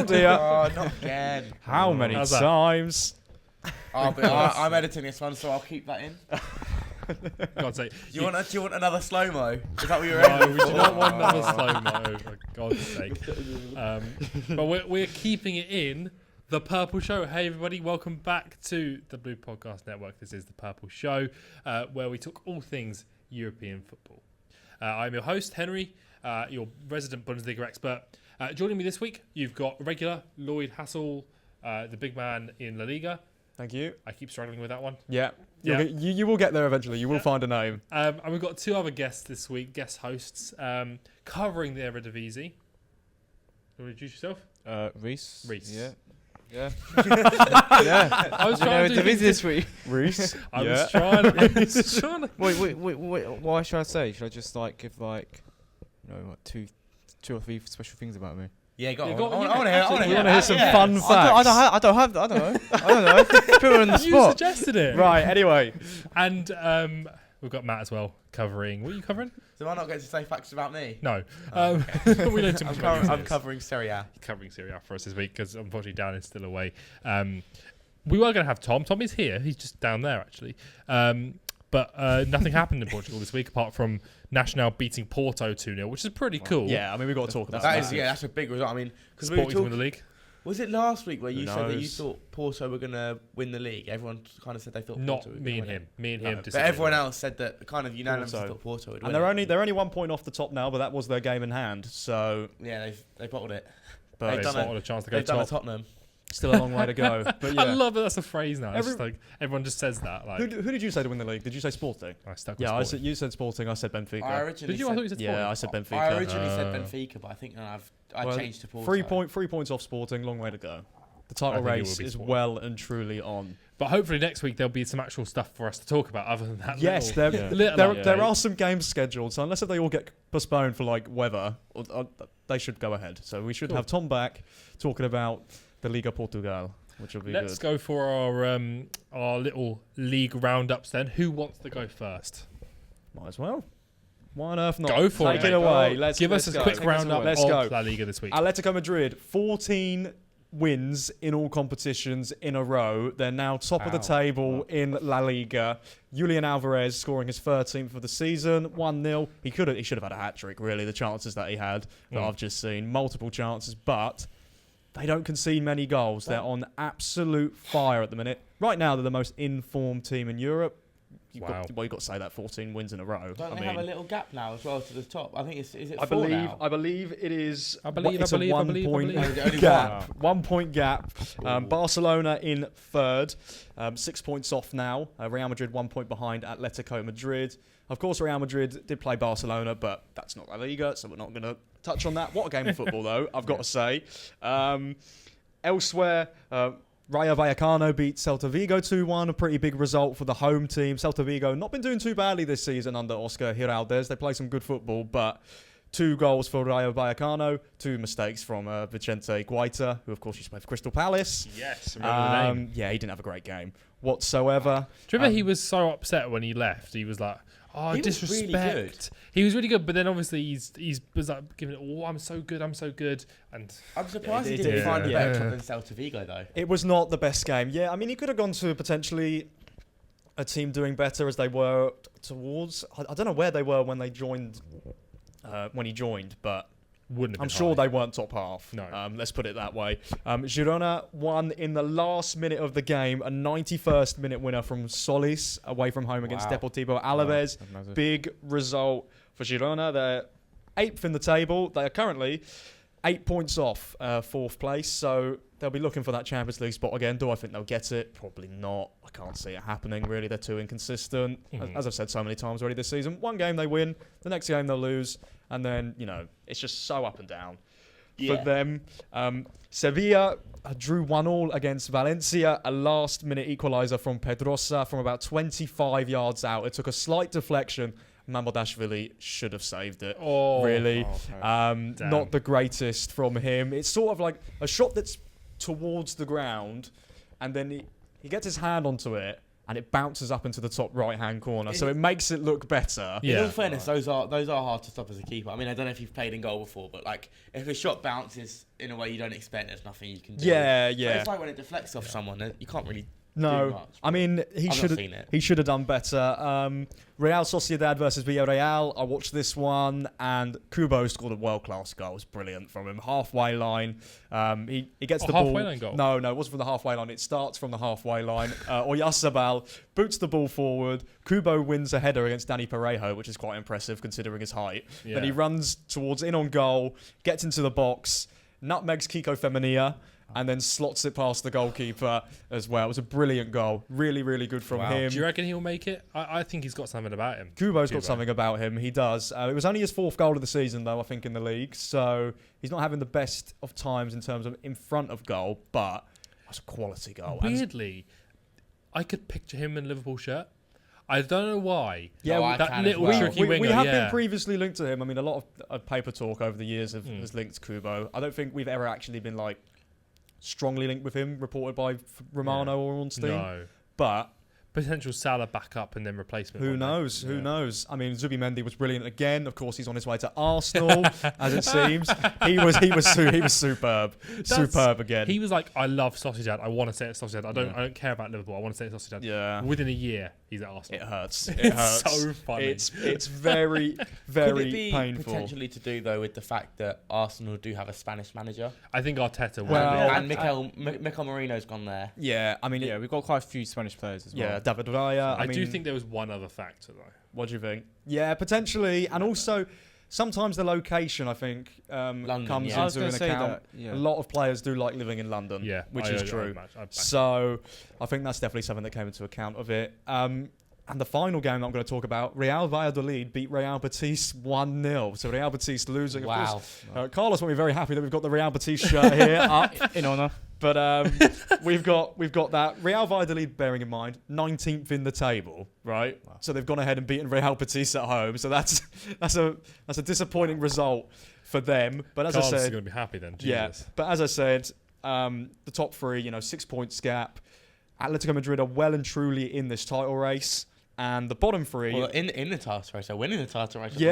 dear. Oh, not again. How many How's that? times? I'm editing this one, so I'll keep that in. God's sake. Do you want another slow mo? Is that what you're No, aiming we for? do not want another slow-mo, for God's sake. But we're keeping it in the Purple Show. Hey, everybody, welcome back to the Blue Podcast Network. This is the Purple Show, where we talk all things European football. I'm your host, Henry, your resident Bundesliga expert. Joining me this week, you've got regular Lloyd Hassel, the big man in La Liga. Thank you. I keep struggling with that one. Yeah. Yeah. You will get there eventually. You will find a name. And we've got two other guests this week, guest hosts, covering the Eredivisie. You want to introduce yourself? Reese. Reese. Yeah. I was trying to do Division this week. Reese. I was trying to... Wait. What should I say? Should I just give two or three special things about me? Yeah, go on. Yeah, go on, I want to hear. absolutely. We want to hear some fun facts. I don't know. Put me on the You spot. suggested it. Right, anyway. And we've got Matt as well covering... What are you covering? Do I not get to say facts about me? No. Oh, We know too much about you. I'm covering Serie A. Covering Serie A for us this week because unfortunately Dan is still away. We were going to have Tom. Tom is here. He's just down there actually. But nothing happened in Portugal this week apart from Nacional beating Porto 2-0, which is pretty cool. Yeah, I mean, we've got to talk about That that. is, that's a big result. I mean, because we Sporting were to win talking, the league. was it last week where you Who said that you knows? thought Porto were going to win the league? Everyone kind of said they thought Not Porto were me gonna and win him. it. Me and No, him. but But disagreed. everyone else said that kind of unanimously Porto. thought Porto would win. And they're only 1 point off the top now, but that was their game in hand. So, Yeah, they bottled it. but They've They done spotted a chance to go They've done a top. Tottenham. still a long way to go. But yeah. I love that that's a phrase now. It's Every- just like everyone just says that. Like Who did you say to win the league? Did you say Sporting? I stuck with Yeah, Sporting. you said Sporting. I said Benfica. I originally Did you? I thought you said Yeah, Sporting. I said Benfica. I originally said Uh, Benfica, but I think I Well, changed to Porto. 3 points off Sporting. Long way to go. The I title think it will race be is Sporting. well and truly on. But hopefully next week there'll be some actual stuff for us to talk about other than that. Yes, little, there, little there, update. there are some games scheduled, so unless they all get postponed for weather, they should go ahead. So we should Cool. have Tom back talking about the Liga Portugal, which will be Let's good. go for our little league roundups then. Who wants to go first? Might as well. Why on earth not? Go for Take it, it mate. away. Go. Let's Give let's us a go. quick Take us roundup away. Let's of go. La Liga this week. Atletico Madrid, 14 wins in all competitions in a row. They're now top of the Wow. table in La Liga. Julian Alvarez scoring his 13th of the season, 1-0. He should have had a hat-trick, really, the chances that he had that I've just seen. Multiple chances, but they don't concede many goals. They're on absolute fire at the minute. Right now, they're the most informed team in Europe. You've got to say that 14 wins in a row. Don't they have a little gap now as well to the top? I think is it I 4 believe now? I believe it is. I believe, it's I believe, a I 1 believe, I point believe. Only gap. one. 1 point gap. Ooh. Barcelona in third, 6 points off now. Real Madrid 1 point behind Atletico Madrid. Of course, Real Madrid did play Barcelona, but that's not La Liga, so we're not going to touch on that. What a game of football, though, I've got to say. Elsewhere, Rayo Vallecano beat Celta Vigo 2-1, a pretty big result for the home team. Celta Vigo not been doing too badly this season under Oscar Giraldez. They play some good football, but 2 goals for Rayo Vallecano, 2 mistakes from Vicente Guaita, who of course used to play for Crystal Palace. Yes, remember the name. Yeah, he didn't have a great game whatsoever. Do you remember he was so upset when he left? He was like, "Oh, He was disrespect." really good. He was really good, but then obviously he was like giving it, "Oh, I'm so good, and I'm surprised he Yeah, didn't yeah, find a yeah. better club than Celta Vigo though. It was not the best game. Yeah, I mean, he could have gone to potentially a team doing better as they were towards. I don't know where they were when they joined, when he joined, but wouldn't have I'm been sure high. they weren't top half. No. Let's put it that way. Girona won in the last minute of the game, a 91st minute winner from Solis away from home against Wow. Deportivo Alaves. That's massive. Big result for Girona. They're 8th in the table. They are currently 8 points off 4th place, so they'll be looking for that Champions League spot again. Do I think they'll get it? Probably not. I can't see it happening, really. They're too inconsistent. As I've said so many times already this season, one game they win, the next game they'll lose, and then, it's just so up and down for them. Sevilla drew 1-1 against Valencia, a last-minute equaliser from Pedrosa from about 25 yards out. It took a slight deflection. Mamardashvili should have saved it. Really. Not the greatest from him. It's sort of like a shot that's towards the ground, and then he gets his hand onto it, and it bounces up into the top right-hand corner, so it makes it look better. Yeah. In all fairness, those are hard to stop as a keeper. I mean, I don't know if you've played in goal before, but like if a shot bounces in a way you don't expect, there's nothing you can do. Yeah, But yeah. it's like when it deflects off someone, you can't really do No, much. I mean he I've should not seen it. have done better. Real Sociedad versus Villarreal. I watched this one, and Kubo scored a world-class goal. It was brilliant from him, halfway line. He gets the ball. halfway line goal? No, it wasn't from the halfway line. It starts from the halfway line. Oyarzabal boots the ball forward. Kubo wins a header against Dani Parejo, which is quite impressive considering his height. Yeah. Then he runs towards in on goal, gets into the box, nutmegs Kiko Femenia, and then slots it past the goalkeeper as well. It was a brilliant goal. Really, really good from him. Do you reckon he'll make it? I think he's got something about him. Kubo's got something about him. He does. It was only his 4th goal of the season, though, I think, in the league. So he's not having the best of times in terms of in front of goal, but that's a quality goal. And Weirdly, I could picture him in a Liverpool shirt. I don't know why. yeah, I that can as little well. tricky we winger. have yeah. been previously linked to him. I mean, a lot of paper talk over the years has linked Kubo. I don't think we've ever actually been like strongly linked with him, reported by Romano or Ornstein. No. But Potential Salah backup and then replacement. who one day. knows? Who Yeah. knows? I mean, Zubimendi was brilliant again. Of course, he's on his way to Arsenal, as it seems. He was superb, superb again. He was like, I love Sociedad. I want to stay at Sociedad. I don't care about Liverpool. I want to stay at Sociedad. Yeah. Within a year, he's at Arsenal. It hurts. It's It hurts. so funny. It's very, Could very it be painful. potentially to do though with the fact that Arsenal do have a Spanish manager? I think Arteta will. Well, And Mikel Marino's gone there. Yeah, I mean, Yeah, we've got quite a few Spanish players as well. yeah, David Raya. I mean, do think there was one other factor though. What do you think? Yeah, potentially, and also sometimes the location, I think, London, comes yeah. I was into gonna an say account. that, yeah. A lot of players do like living in London, Yeah, which I is I'd true. match. I'd back So I think that's definitely something that came into account of it. And the final game that I'm going to talk about, Real Valladolid beat Real Betis 1-0. So Real Betis losing. Of Wow. course, Carlos will be very happy that we've got the Real Betis shirt here up. In honour. But we've got that. Real Valladolid, bearing in mind, 19th in the table, right? Wow. So they've gone ahead and beaten Real Betis at home. So that's a disappointing result for them. But as Carlos I is said, going to be happy then. yeah. Jesus. But as I said, the top three, 6 points gap. Atletico Madrid are well and truly in this title race, and the bottom three. Well, in the title race, they're winning the title race. At the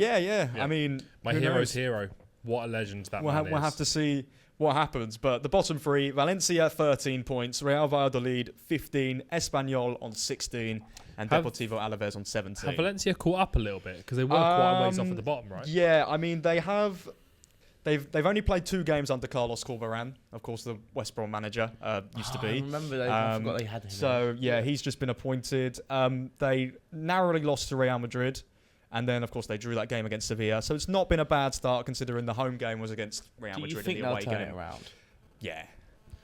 yeah. moment. I mean, My who hero's knows? hero. What a legend that We'll man we'll is. have to see what happens. But the bottom three, Valencia 13 points, Real Valladolid 15, Espanyol on 16, and Have- Deportivo Alaves on 17. Have Valencia caught up a little bit because they were quite a ways off Um, at the bottom, right? Yeah, I mean they have. They've only played 2 games under Carlos Corberan, of course the West Brom manager used to I be. remember they. I forgot they had him. So yeah, he's just been appointed. They narrowly lost to Real Madrid, and then of course they drew that game against Sevilla. So it's not been a bad start considering the home game was against Real Do you Madrid think in the they'll away turn game. it around? Yeah,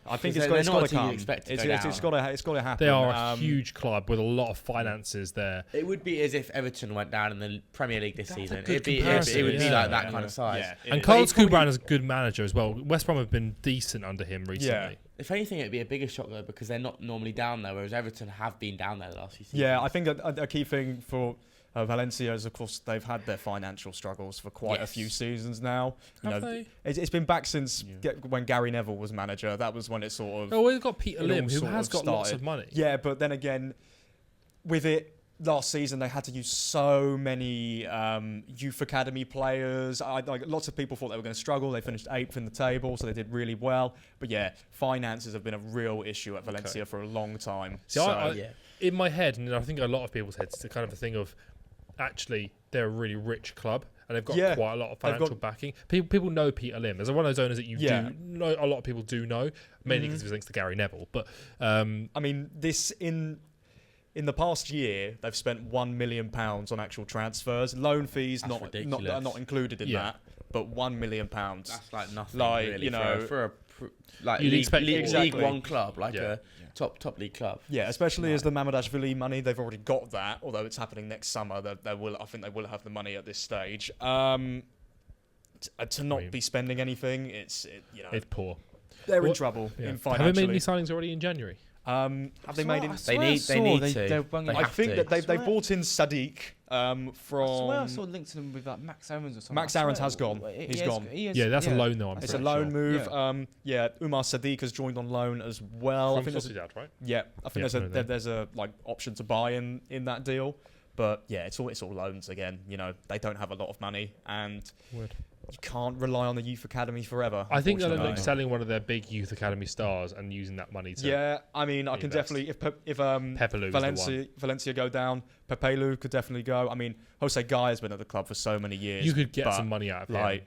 I think Because it's they're got not a to team you come. expect to It's go got to happen. They are a Um, huge club with a lot of finances there. It would be as if Everton went down in the Premier League this That's a season. good It would be comparison, like yeah. that kind of size. Yeah, it And is. Carlos But he's Kubran is a good manager as well. West Brom have been decent under him recently. Yeah. If anything, it'd be a bigger shock though because they're not normally down there, whereas Everton have been down there the last few seasons. Yeah, I think a key thing for Valencia is, of course, they've had their financial struggles for quite a Yes. few seasons now. Have they? It's been back since when Gary Neville was manager. That was when it sort of. Oh, we've got Peter it Lim, all who sort has of got lots started. of money. Yeah, but then again, with it last season, they had to use so many youth academy players. Lots of people thought they were going to struggle. They finished 8th in the table, so they did really well. But yeah, finances have been a real issue at Valencia for a long time. See, so, yeah. In my head, and I think a lot of people's heads, it's kind of a thing of actually they're a really rich club and they've got Yeah, quite a lot of they've financial got- backing. People know Peter Lim. There's one of those owners that you Yeah. do know. A lot of people do know, mainly because of his links to Gary Neville. But I mean, this in the past year, they've spent £1 million on actual transfers. Loan fees That's uh, not ridiculous. not included in Yeah. that, but £1 million. That's like nothing, Like, really, you know, for a like You'd league, expect league, more. Exactly. League One club, like Yeah. a top league club. Yeah, especially as the Mamadashvili money, they've already got that. Although it's happening next summer, I think they will have the money at this stage. To not be spending anything, it's poor. they're in What- trouble Yeah. in Have they financially. made any signings already in January? Have they made him? They need to. I think that they swear- brought in Sadiq I swear I from. saw links to them with like Max Aaron's or something. Max I Aaron's swear- has gone. He's gone. Yeah, that's a loan though. I'm It's a pretty loan sure. move. Yeah. Umar Sadiq has joined on loan as well. I From think there's a, Sociedad, right? yeah, I think Yeah, no. there's a like option to buy in that deal. But yeah, it's all loans again. You know, they don't have a lot of money, and Weird. you can't rely on the youth academy forever. I think they're unfortunately. like selling one of their big youth academy stars and using that money to. Yeah, I mean, I can invest. definitely if Pepelu is the one. Valencia go down, Pepelu could definitely go. I mean, Jose Guy has been at the club for so many years. You could get but, some money out of him. like.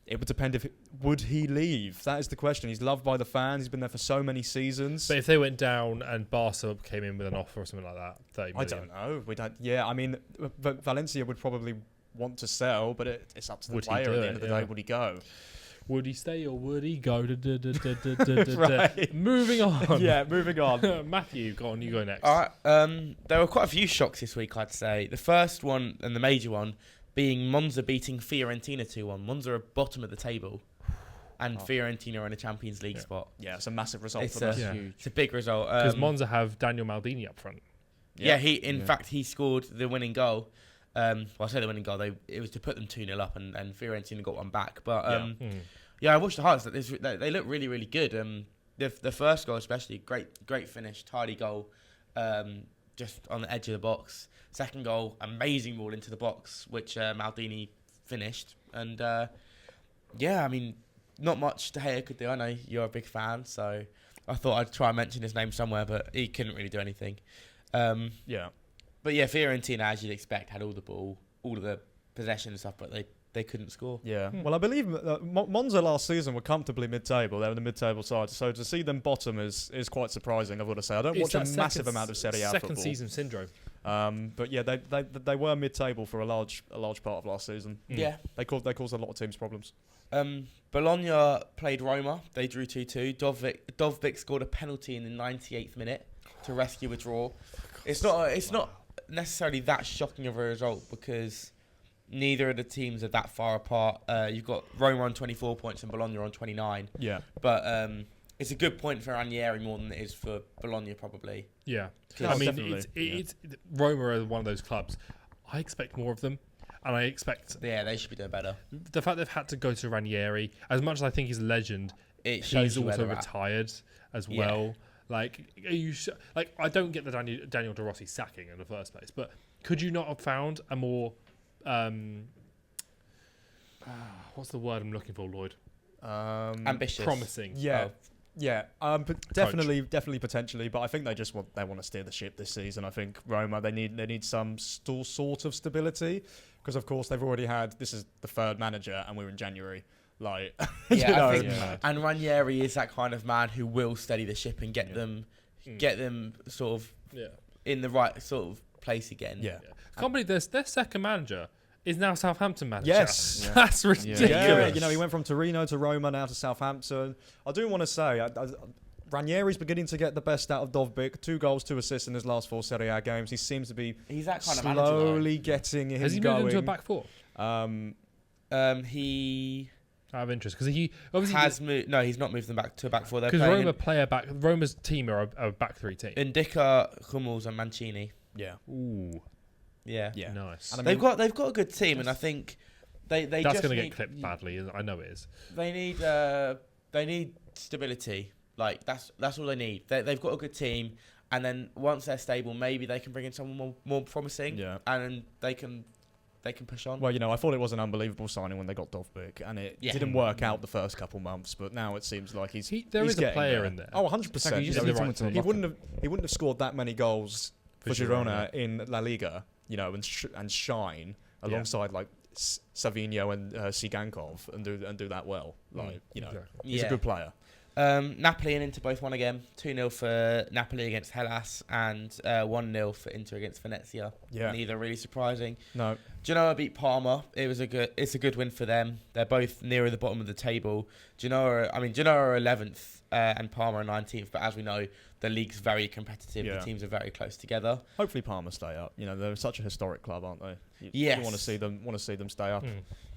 It would depend would he leave. That is the question. He's loved by the fans. He's been there for so many seasons. But if they went down and Barca came in with an offer or something like that, 30 I million. don't know. We don't. Yeah, I mean, Valencia would probably want to sell, but it's up to the Would he player do at the it? end of the Yeah. day. Would he go? Would he stay or would he go? Right. Moving on. Yeah, moving on. Matthew, go on. You go next. All right. There were quite a few shocks this week, I'd say. The first one and the major one being Monza beating Fiorentina 2-1. Monza are bottom of the table, and Fiorentina are in a Champions League spot. Yeah, it's a massive result It's for them. Yeah. Huge. It's a big result. Because Monza have Daniel Maldini up front. Yeah, in Yeah. fact, he scored the winning goal. Well, I say the winning goal. It was to put them 2-0 up, and Fiorentina got one back. But I watched the highlights. They look really, really good. The first goal especially, great finish, tidy goal, just on the edge of the box. Second goal, amazing ball into the box, which Maldini finished. And I mean, not much De Gea could do. I know you're a big fan, so I thought I'd try and mention his name somewhere, but he couldn't really do anything. Yeah. But yeah, Fiorentina, as you'd expect, had all the ball, all of the possession and stuff, but they couldn't score. Yeah. Well, I believe Monza last season were comfortably mid-table. They were the mid-table side. So to see them bottom is quite surprising, I've got to say. I don't It's watch a that massive amount of Serie A second football. season syndrome. But yeah, they were mid-table for a large part of last season. Yeah. They caused a lot of teams problems. Bologna played Roma. They drew 2-2. Dovvik scored a penalty in the 98th minute to rescue a draw. It's not necessarily that shocking of a result because neither of the teams are that far apart. You've got Roma on 24 points and Bologna on 29. Yeah. But it's a good point for Ranieri more than it is for Bologna probably. Yeah. Oh, I mean, definitely, it's Roma are one of those clubs. I expect more of them. And I expect Yeah, they should be doing better. the fact they've had to go to Ranieri, as much as I think he's a legend, It shows he's you where also they're at. retired as Yeah. well. Like, are you like, I don't get the Daniel De Rossi sacking in the first place, but could you not have found a more what's the word I'm looking for, Lloyd? Ambitious. Promising. Yeah. Yeah, but definitely potentially, but I think they want to steer the ship this season. I think Roma they need some sort of stability because of course they've already had this is the third manager and we're in January. Like, Yeah, I think, yeah. and Ranieri is that kind of man who will steady the ship and get them sort of Yeah. in the right sort of place again. Yeah. I can't believe their second manager is now Southampton manager. Yes. Yeah. That's ridiculous. Yeah, you know, he went from Torino to Roma, now to Southampton. I do want to say, Ranieri's beginning to get the best out of Dovbik. 2 goals, 2 assists in his last 4 Serie A games. He seems to be He's that kind of manager. slowly getting him Has he going. moved into a back four? He Out of interest, because he obviously has moved. No, he's not moved them back to a back four. They're because playing Roma's team are a back three team. Indica, Hummels, and Mancini. Yeah. Ooh, Yeah, Yeah. nice. And I mean, they've got a good team, and I think they That's just going to need, get clipped badly. I know it is. They need stability. Like that's all they need. They've got a good team, and then once they're stable, maybe they can bring in someone more promising. Yeah. and they can push on. well, you know, I thought it was an unbelievable signing when they got Dovbik, and it Yeah. didn't work out the first couple months, but now it seems like There he's is a getting player in there. Oh, 100%. Exactly, you You just know, need the someone right to team. he unlock wouldn't have scored that many goals for For Girona in La Liga, you know, and shine alongside like Savinho and Sigankov and do that well. Like, you know, Exactly. he's a good player. Napoli and Inter both won again. 2-0 for Napoli against Hellas and 1-0 for Inter against Venezia. Yeah. Neither really surprising. No. Genoa beat Parma. It's a good win for them. They're both nearer the bottom of the table. Genoa are 11th and Parma are 19th. But as we know, the league's very competitive. Yeah. The teams are very close together. Hopefully Parma stay up. You know, they're such a historic club, aren't they? You Yes. want to see them stay up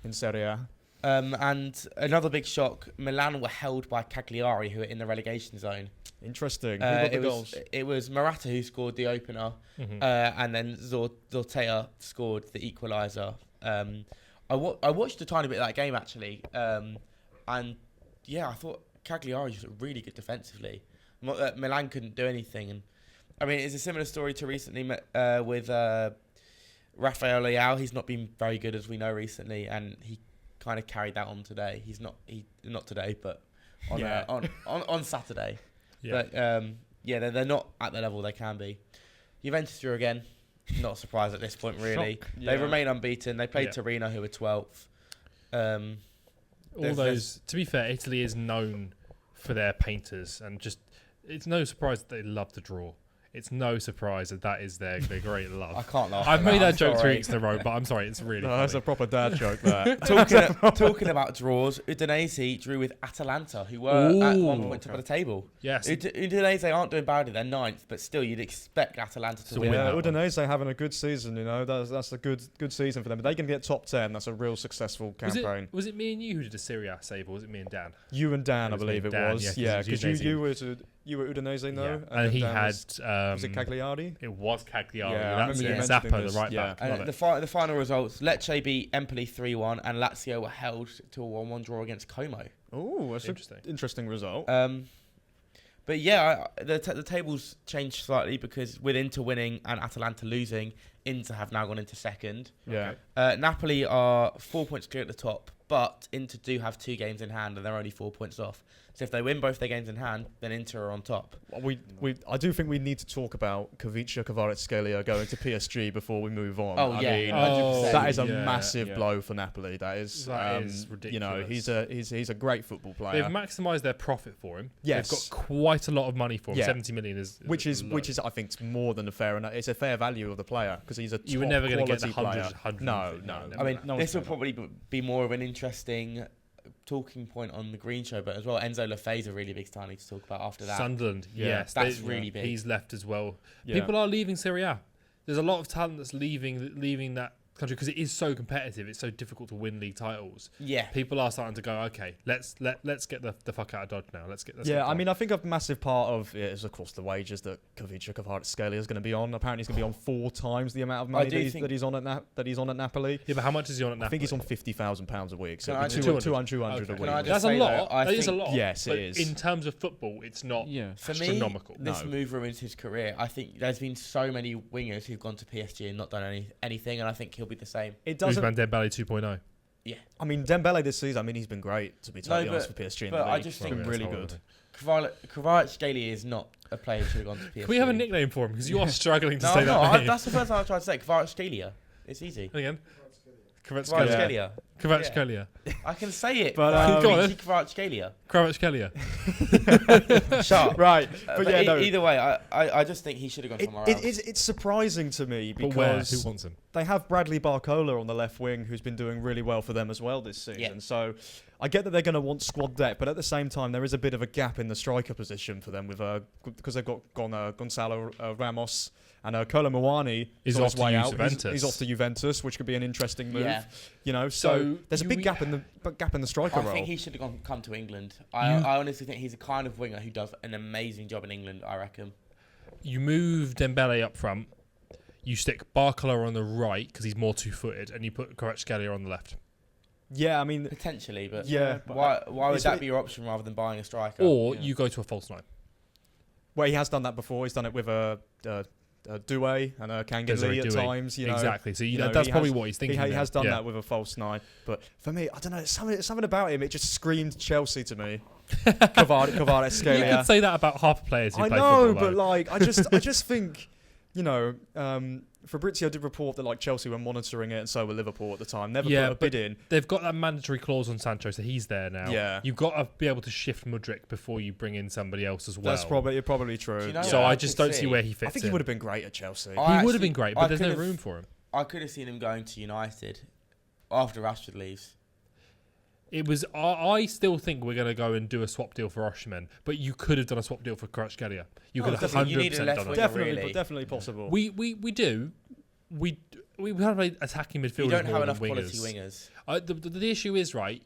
in Serie A. And another big shock: Milan were held by Cagliari, who are in the relegation zone. Interesting. Who got the goals? It was Morata who scored the opener, and then Zortea scored the equaliser. I watched a tiny bit of that game actually, and yeah, I thought Cagliari was really good defensively. Milan couldn't do anything, and I mean it's a similar story to recently with Rafael Leao. He's not been very good as we know recently, and he kind of carried that on today. He's not today, but on Saturday. Yeah. But they're not at the level they can be. Juventus drew again. Not surprised at this point, really. They remain unbeaten. They played Torino, who were 12th. To be fair, Italy is known for their painters, and just it's no surprise that they love to draw. It's no surprise that is their great love. I can't laugh. I've made that joke 3 weeks in a row, but I'm sorry, it's really funny. That's a proper dad joke, that. Talking about draws, Udinese drew with Atalanta, who were at one point top of the table. Yes. Udinese aren't doing badly, they're 9th, but still you'd expect Atalanta to win. Yeah, Udinese having a good season, that's a good season for them. If they can get top 10, that's a real successful campaign. Was it me and you who did a Serie A save, or was it me and Dan? You and Dan, I believe it was. Yeah, because you were Udinese, no? Yeah. And he had... was it Cagliari? It was Cagliari. Yeah, that's Zappa, the right back. And the final results, Lecce beat Empoli 3-1, and Lazio were held to a 1-1 draw against Como. Oh, that's an interesting result. But yeah, the tables changed slightly because with Inter winning and Atalanta losing, Inter have now gone into second. Yeah. Napoli are 4 points clear at the top, but Inter do have 2 games in hand and they're only 4 points off. So if they win both their games in hand, then Inter are on top. I do think we need to talk about Kavica Kvaratskhelia going to PSG before we move on. Oh, yeah, 100%. That is a massive blow for Napoli. That is ridiculous. He's a great football player. They've maximised their profit for him. Yes. They've got quite a lot of money for him. 70 million is which is I think more than a fair enough. It's a fair value of the player because he's a top you were never going to get the 100. No. I mean, this will probably be more of an interesting talking point on the Green Show, but as well, Enzo Lefebvre's a really big signing to talk about after that. Sunderland, yes, that's really big. He's left as well. Yeah. People are leaving Serie A. There's a lot of talent that's leaving that country because it is so competitive. It's so difficult to win league titles. Yeah, people are starting to go, okay, let's get the fuck out of Dodge now. Let's I mean, I think a massive part of it is, of course, the wages that Kavica Kvaratskhelia is going to be on. Apparently, he's going to be on 4 times the amount of money that he's on at Napoli. Yeah, but how much is he on at Napoli? I think he's on £50,000 a week. So 200 a week. That's a lot. That is a lot. Yes, it is. In terms of football, it's not astronomical. For me, this move ruins his career. I think there's been so many wingers who've gone to PSG and not done anything, and I think he'll be the same. Usman Dembele 2.0. Yeah. I mean, Dembele this season, he's been great, to be totally honest, for PSG. But I just think really good. Kvaratskhelia is not a player who should have gone to PSG. Can we have a nickname for him? Because you are struggling to say that name. That's the first time I tried to say Kvaratskhelia. It's easy. Again? Kvaratskhelia. Kvaratskhelia. I can say it. But go on. Kvaratskhelia. Shut up. Right. But either way, I just think he should have gone somewhere else. It's surprising to me because who wants him? They have Bradley Barcola on the left wing, who's been doing really well for them as well this season. Yeah. So I get that they're going to want squad depth, but at the same time, there is a bit of a gap in the striker position for them with because they've got Gonzalo Ramos and Kolo Muani is off to Juventus. He's off to Juventus, which could be an interesting move. Yeah. So there's a big gap in the striker role. I think he should have come to England. I honestly think he's a kind of winger who does an amazing job in England, I reckon. You move Dembele up front, you stick Barcola on the right because he's more two-footed, and you put Kvaratskhelia on the left. Yeah, I mean... Potentially, but why would that be your option rather than buying a striker? Or you go to a false 9. Well, he has done that before. He's done it with Doué and Kangin at times. Exactly. So that's probably what he's thinking. He has done that with a false 9. But for me, I don't know. Something about him. It just screamed Chelsea to me. Kvaratskhelia. You could say that about half the players who play football. I know, but I just think, Fabrizio did report that Chelsea were monitoring it, and so were Liverpool at the time. Never put a bid in. They've got that mandatory clause on Sancho, so he's there now. Yeah. You've got to be able to shift Mudryk before you bring in somebody else as well. That's probably true. So I just don't see where he fits in. I think he would have been great at Chelsea. He would have been great, but there's no room for him. I could have seen him going to United after Rashford leaves. It was. I still think we're going to go and do a swap deal for Osimhen, but you could have done a swap deal for Kvaratskhelia. You could have 100% done it. Definitely possible. We do. We have attacking midfielders. You don't more have enough than quality wingers. The issue is, right,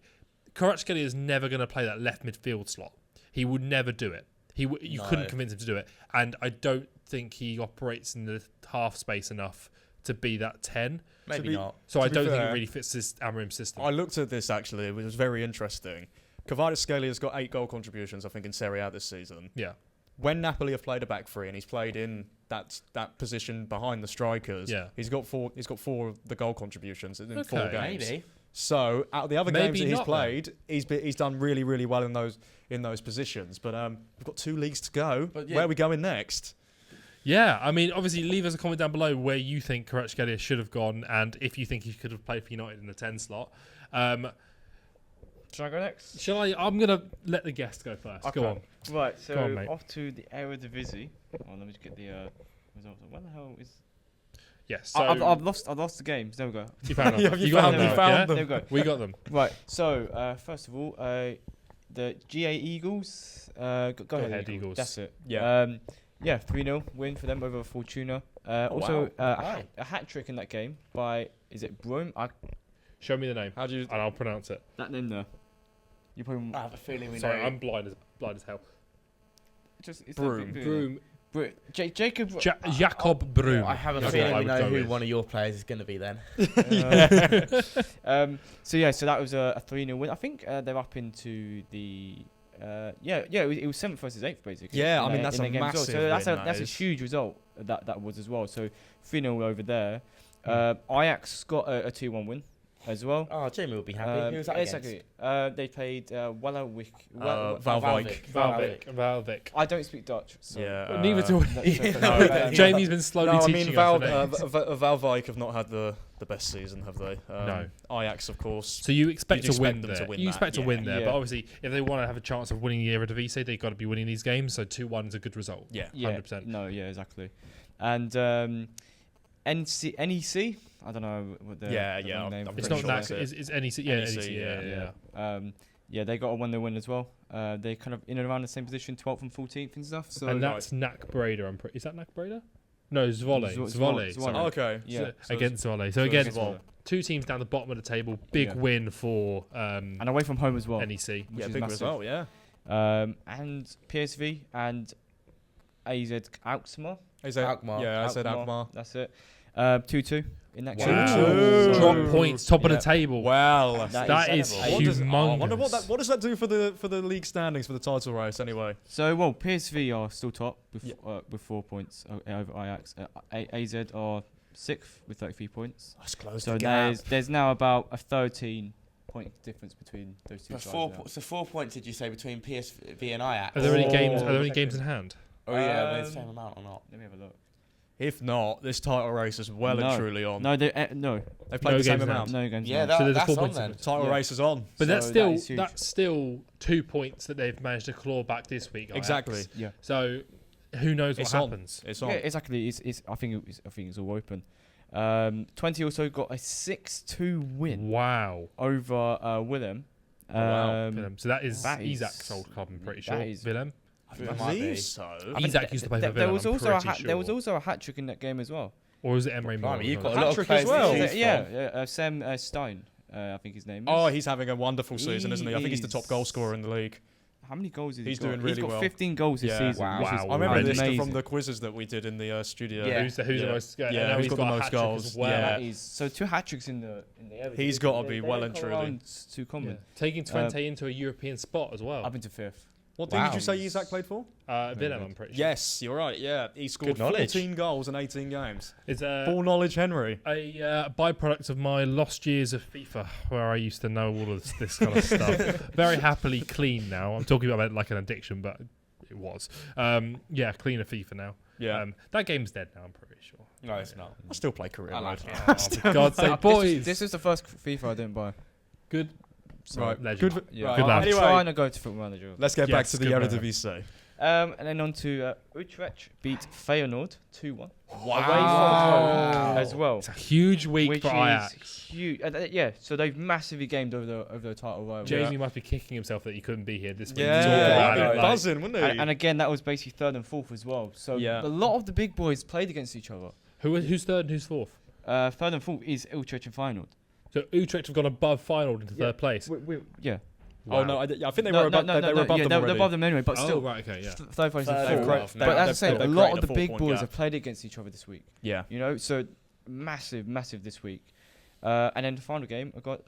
Kvaratskhelia is never going to play that left midfield slot. He would never do it. You couldn't convince him to do it, and I don't think he operates in the half space enough to be that 10. Maybe not. So I be don't think fair, it really fits this Amorim system. I looked at this actually. It was very interesting. Kvaratskhelia got 8 goal contributions, I think, in Serie A this season. Yeah. When Napoli have played a back three and he's played in that position behind the strikers, he's got 4 of the goal contributions in 4 games. Maybe. So out of the other Maybe games that he's not, played, he's done really, really well in those positions. But we've got 2 leagues to go. Where are we going next? Yeah, I mean, obviously, leave us a comment down below where you think Kvaratskhelia should have gone, and if you think he could have played for United in the 10 slot. Shall I go next? Shall I? I'm gonna let the guest go first. Okay. Go on. Right, so Go on, mate. off to the Eredivisie. Oh, let me just get the results. What the hell is? Yes. So I've lost the games. There we go. you found them. You got found them. them. now, You found yeah? them. There we go. We got them. Right. So first of all, the GA Eagles. Go ahead, Eagles. That's it. Yeah. Yeah, 3-0 win for them over Fortuna. Also, a hat trick in that game by, is it Brome? Show me the name, How do you? and I'll pronounce it. That name there. You probably I have a feeling we Sorry, know. I'm blind as hell. it's Broom. Broom. Jacob. Jacob Broom. I have a That's feeling what I we would know go who with. one of your players is going to be then. So that was a 3-0 win. I think they're up into the it was 7th versus 8th basically. Yeah, I in mean, the- that's in a the game as well. massive So win, that's a is. huge result that was as well. So 3-0 over there. Ajax got a 2-1 win as well. Oh, Jamie will be happy. Who was that against? exactly. They played Waalwijk. Valvik. I don't speak Dutch. So Yeah. Neither do No, Jamie's been slowly No, I teaching mean us. Valvik have not had the best season, have they? No. Ajax, of course. So you expect You'd to win expect them there. to win You that, expect to yeah. win there, Yeah. but obviously, if they want to have a chance of winning the Eredivisie, they've got to be winning these games. So 2-1 is a good result. Yeah. 100%. No, yeah, exactly. And NEC. I don't know what the Yeah, name. I'm It's pretty not sure NAC. that's It's NEC. Yeah, NEC, NEC. Yeah. Yeah, they got a 1-0 win as well. They kind of in and around the same position, 12th and 14th and stuff. So And that's NAC Breda. Is that NAC Breda? No, Zwolle. Zwolle. Zwolle. Oh, okay. Yeah. So against Zwolle. So so again, against Zwolle. 2 teams down the bottom of the table. Big Yeah. win for and away from home as well. NEC. which Yeah, is big massive. result. Yeah. And PSV and AZ Alkmaar. Alkmaar. Yeah, I said Alkmaar. That's it. 2-2 in that game. Wow. 2-2. Drop points, top of Yeah. the table. Well, That is what does, humongous. I wonder what does that do for the league standings for the title race anyway. So, PSV are still top with, Yeah. with 4 points over Ajax. AZ are 6th with 33 points. That's close. So there's now about a 13-point difference between those two But sides. now. so 4 points, did you say, between PSV and Ajax? Are there any games? Are there any Second. games in hand? Oh, yeah, are they the same amount or not? Let me have a look. If not, this title race is well and No. truly on. No, they no They've played No the same games in amount. no games. Yeah, now. So there's that's 4 on points then. Title Yeah. race is on. But So that's that is huge. still 2 points that they've managed to claw back this week. Ajax. Exactly. Yeah. So who knows what It's on. happens? It's on. Yeah, exactly. I think it's all open. 20 also got a 6-2 win Wow. over Willem. wow. Willem. So that is that is- Isaac's old club, I'm pretty that sure. is- Willem. I think I it might be. believe so. I mean, Isaac used to play for there Willem, was I'm also a pretty there was sure. also a hat trick in that game as well. Or was it Emre Mor? Blimey, you've got a Hat lot of trick players as well. to choose from. Yeah, Sam Stein, I think his name is. Oh, he's having a wonderful season, isn't he? I think he's the top is- goal scorer in the league. How many goals has He's he got? doing really He's got well. 15 goals this Yeah. season. Wow. which is Wow. I remember this amazing. from the quizzes that we did in the studio. Yeah. Who's the Yeah. most? Yeah, and now who's he's got the a most hat trick goals. as well. Yeah. That is so 2 hat tricks in the He's gotta be well and don't truly. come around too common. Yeah. Taking Twente into a European spot as well. Up into 5th. What team did Wow. you say Isaac played for? Willem, I'm pretty sure. Yes, you're right. Yeah, he scored Good knowledge. 14 goals in 18 games. It's Full knowledge, Henry. a byproduct of my lost years of FIFA, where I used to know all of this kind of stuff. Very happily clean now. I'm talking about it like an addiction, but it was. Yeah, clean of FIFA now. Yeah, That game's dead now, I'm pretty sure. No, it's not. I still play career I mode. like it. Oh, for God's sake, boys. This is the first FIFA I didn't buy. Good. Right, Legend. good. Yeah. Right. Good lad. I'm Anyway, trying to go to Football Manager. let's get back Yes, to the good man. Eredivisie. And then on to Utrecht beat Feyenoord 2-1. Wow. Away from home as well. It's a huge week Which for is Ajax. huge. Yeah, so they've massively gamed over the title rival. Jamie must be kicking himself that he couldn't be here this week. Yeah, to talk he'd about be it, like- buzzing, wouldn't he? And again, that was basically 3rd and 4th as well. So Yeah. a lot of the big boys played against each other. Who's third and who's fourth? 3rd and 4th is Utrecht and Feyenoord. So Utrecht have gone above final into Yeah. third place. Yeah. Oh no, I think they No, were above. no, They were above them they're already. above them anyway, but Oh, still. right, okay, yeah. Third place and They're fourth. cre- But as I said, they've a lot created of the a big 4-point boys gap. have played against each other this week. Yeah. You know, so massive this week. And then the final game, I got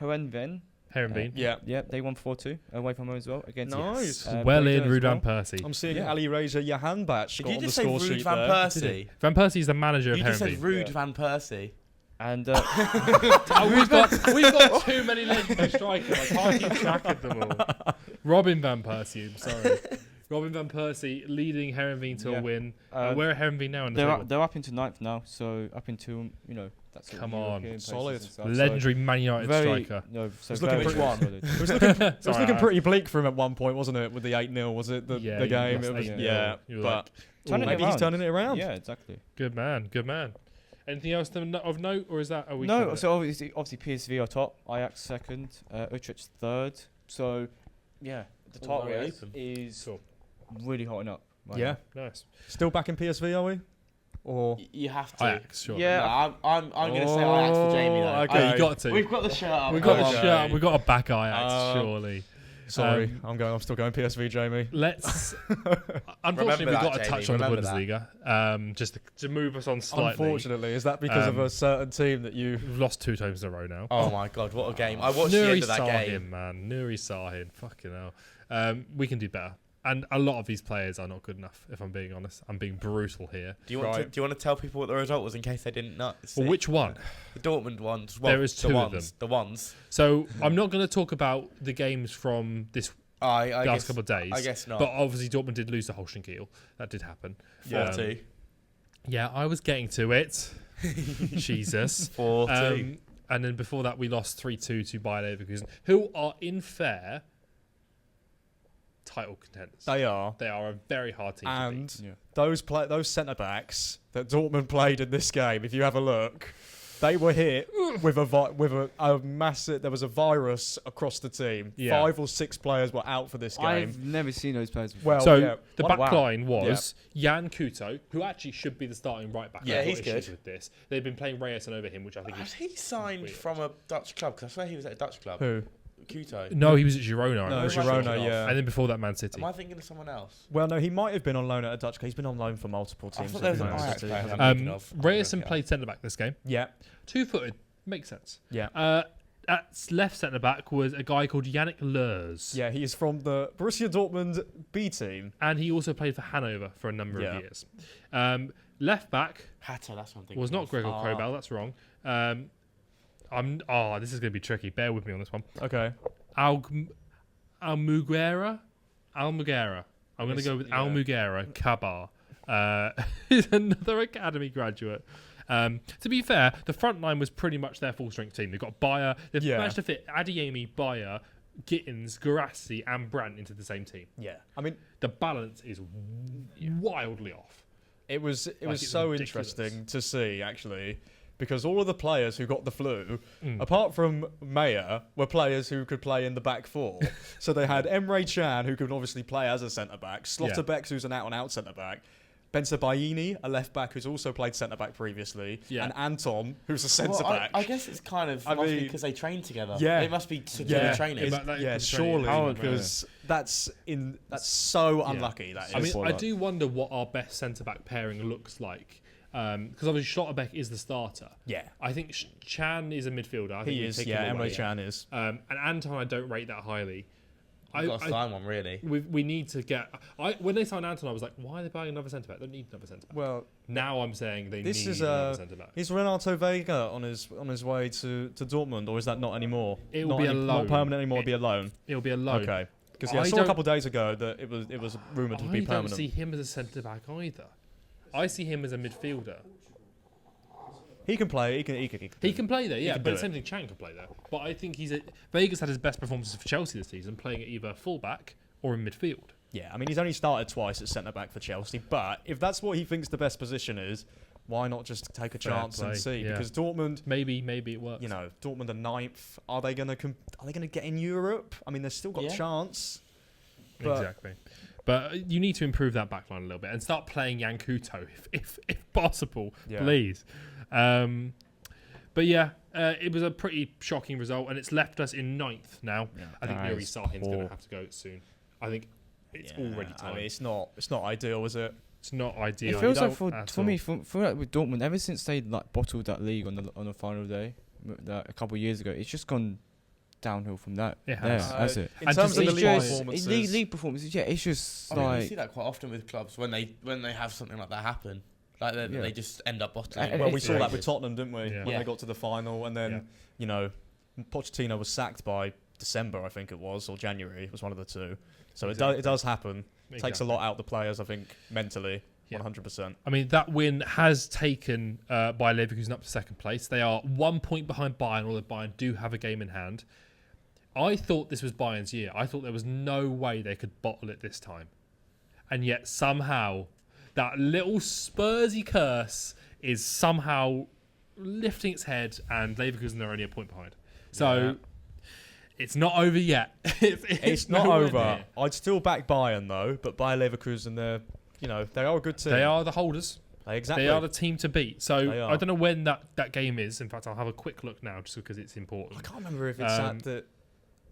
Hoenven. Herenveen. Yeah. Yeah, they won 4-2 away from home as well against. Nice. Well Breda in, as Ruud well. van Persie. I'm seeing Yeah. Ali Reza Jahanbach Did got you on the just say score Ruud sheet van there. Persie? Van Persie's the manager of You just said Herenveen. Ruud Yeah. van Persie. And We've got too many legendary strikers. I can't keep track of them all. Robin van Persie, I'm sorry. Robin van Persie leading Herenveen to a win. Where are Herenveen now in the table? they're up into 9th now, so up into that's Come on. European places Solid. and stuff, Legendary Man United very, striker. No, so It's looking very pretty- solid. It was looking, it was Sorry, looking I- pretty bleak for him at one point, wasn't it? With the 8-0, was it the Yeah, the you game? lost It was, 8-0. yeah, You were but like, Turning it maybe he's around. turning it around. Yeah, exactly. Good man, good man. Anything else of note, or is that a week? No, so obviously PSV are top, Ajax second, Utrecht third. So yeah, the All top very race open. is Cool. really hotting up. right Yeah. Nice. Still back in PSV, are we? Or You have to. Ajax, sure. Yeah. No, I'm going to say Ajax for Jamie though. Okay. Oh, you got to. We've got the shirt up. We've got Come a on. shirt. We've got a back Ajax, Um, surely. sorry, I'm still going PSV, Jamie. Let's. Unfortunately, we've that, got to Jamie, touch on the remember that. Bundesliga. Just to move us on slightly. Unfortunately, is that because of a certain team that you? We've lost 2 times in a row now. Oh my god, what a game! I watched the Nuri end of that Sahin, game. man. Nuri Sahin. Fucking hell. We can do better. And a lot of these players are not good enough, if I'm being honest. I'm being brutal here. Do you want Right. to tell people what the result was in case they didn't know? Well, which one? The Dortmund ones. Well, There is the 2 of ones, them. The ones. So I'm not going to talk about the games from this I last guess, couple of days. I guess not. But obviously Dortmund did lose to Holstein Kiel. That did happen. 4-2. Yeah, I was getting to it. Jesus. 4-2. And then before that, we lost 3-2 to Bayer Leverkusen, who are in fair title contenders. They are. They are a very hard team to beat. And those centre backs that Dortmund played in this game, if you have a look, they were hit with a massive. There was a virus across the team. Yeah. 5 or 6 players were out for this game. I've never seen those players before. Well, So yeah. the Wow. back line was Jan Kuto, who actually should be the starting right back. Yeah, I've got he's issues good. with this. They've been playing Reyerson over him, which I think Was is he signed weird. from a Dutch club? Because I swear he was at a Dutch club. Who? Kuto. No, he was at Girona. I No, remember. Girona. thinking of? Yeah. And then before that, Man City. Am I thinking of someone else? Well, no, he might have been on loan at a Dutch club. He's been on loan for multiple I teams. thought there was at an Man Ajax City. player I'm thinking of. Reyerson played centre back this game. Yeah, 2-footed. Makes sense. yeah. At left centre back was a guy called Yannick Lurs. Yeah, he is from the Borussia Dortmund B team. And he also played for Hanover for a number Yeah. of years. Left back Hatter, that's what I'm thinking was not of. Gregor Kobel. That's wrong. This is going to be tricky. Bear with me on this one. Okay. Almugera. I'm going to go with Almugera Kabar. He's another academy graduate. To be fair, the front line was pretty much their full strength team. They've got Bayer. They've managed to fit Adeyemi, Bayer, Gittins, Garassi, and Brandt into the same team. Yeah. I mean, The balance is wildly off. it was it's so ridiculous. interesting to see, actually, because all of the players who got the flu, Mm. apart from Mayer, were players who could play in the back 4. So they had Emre Can, who could obviously play as a centre-back, Slotterbeck, who's an out-and-out centre-back, Benza Baini, a left-back who's also played centre-back previously, Yeah. and Anton, who's a Well, centre-back. I guess it's kind of I must be mean, because they train together. yeah. They must be together Yeah. training. It's- that yeah, could be surely, training. because that's so Yeah. unlucky. That is. I mean, Follow I up. do wonder what our best centre back pairing looks like. Because obviously Schlotterbeck is the starter. yeah, I think Chan is a midfielder. I think he we is. take Yeah, him away. Emre Can is. And Anton, I don't rate that highly. You've got to sign one, really. We need to get. When they signed Anton, I was like, why are they buying another centre back? They don't need another centre back. Well, Now I'm saying they this need is another centre back. is Renato Vega on his way to Dortmund, or is that not anymore? It will not be a Not loan. permanent anymore. It'll be a loan. It'll be a loan. Okay. Because I I saw a don't- couple of days ago that it was rumoured to I be don't permanent. see him as a centre back either. I see him as a midfielder. He can play. He He can play there, yeah, can but do the same thing Chan can play there. But I think Vegas had his best performances for Chelsea this season, playing at either full-back or in midfield. Yeah, I mean, he's only started twice at centre back for Chelsea, but if that's what he thinks the best position is, why not just take a Fair chance play, and see? yeah. Because Dortmund, Maybe it works. you know, Dortmund are 9th. Are they going to get in Europe? I mean, they've still got Yeah. a chance. But Exactly. But you need to improve that backline a little bit and start playing Yankuto if possible, Yeah. please. But yeah, it was a pretty shocking result, and it's left us in 9th now. Yeah. I think That Nuri is Sahin's going to poor. have to go soon. I think it's Yeah, already time. I mean, it's not ideal, is it? It's not ideal. It feels You like don't for at me, all. for like with Dortmund, ever since they like bottled that league on the final day, a couple of years ago, it's just gone downhill from that. It has. Yeah, has it? In And terms to of the see league Bayern- performances, league performances, yeah, it's just I mean, we like see that quite often with clubs when they have something like that happen. Like Yeah. they just end up bottling. And well, we it's saw that like- with Tottenham, didn't we? Yeah. When Yeah. they got to the final, and then Pochettino was sacked by December, I think it was, or January. It was one of the two. So Exactly. it does happen. Takes a Exactly. lot out of the players, I think, mentally. Yeah. 100%. I mean, that win has taken Bayer Leverkusen up to second place. They are 1 point behind Bayern, although Bayern do have a game in hand. I thought this was Bayern's year. I thought there was no way they could bottle it this time. And yet somehow that little Spursy curse is somehow lifting its head, and Leverkusen are only a point behind. So it's not over yet. It's not nowhere over. near. I'd still back Bayern, though, but Bayer Leverkusen, they are a good team. They are the holders. Exactly. They are the team to beat. So They are. I don't know when that game is. In fact, I'll have a quick look now just because it's important. I can't remember if it's Um, at the...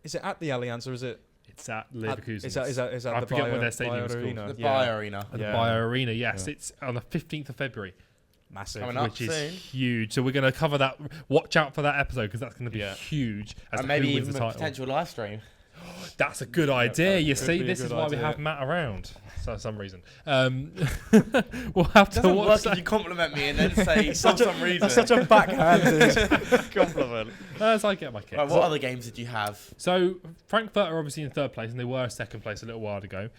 Is it at the Allianz, or is it... It's at Leverkusen. Is that I the forget Bayer, what their stadium is Bayer called. Arena? The Yeah. Bayer Arena. At the Yeah. Bayer Arena, yes. Yeah. It's on the 15th of February, Massive. Coming up which is soon. huge. So we're going to cover that. Watch out for that episode because that's going to be Yeah. huge. As And to maybe who wins even the a title. potential live stream. That's a good idea. You could see, be a this is good why we idea. have Matt around for some reason. We'll have to Doesn't watch work that. if you compliment me and then say for some reason. That's such a backhanded compliment. As I get my kicks. Right, what other games did you have? So Frankfurt are obviously in third place, and they were second place a little while ago.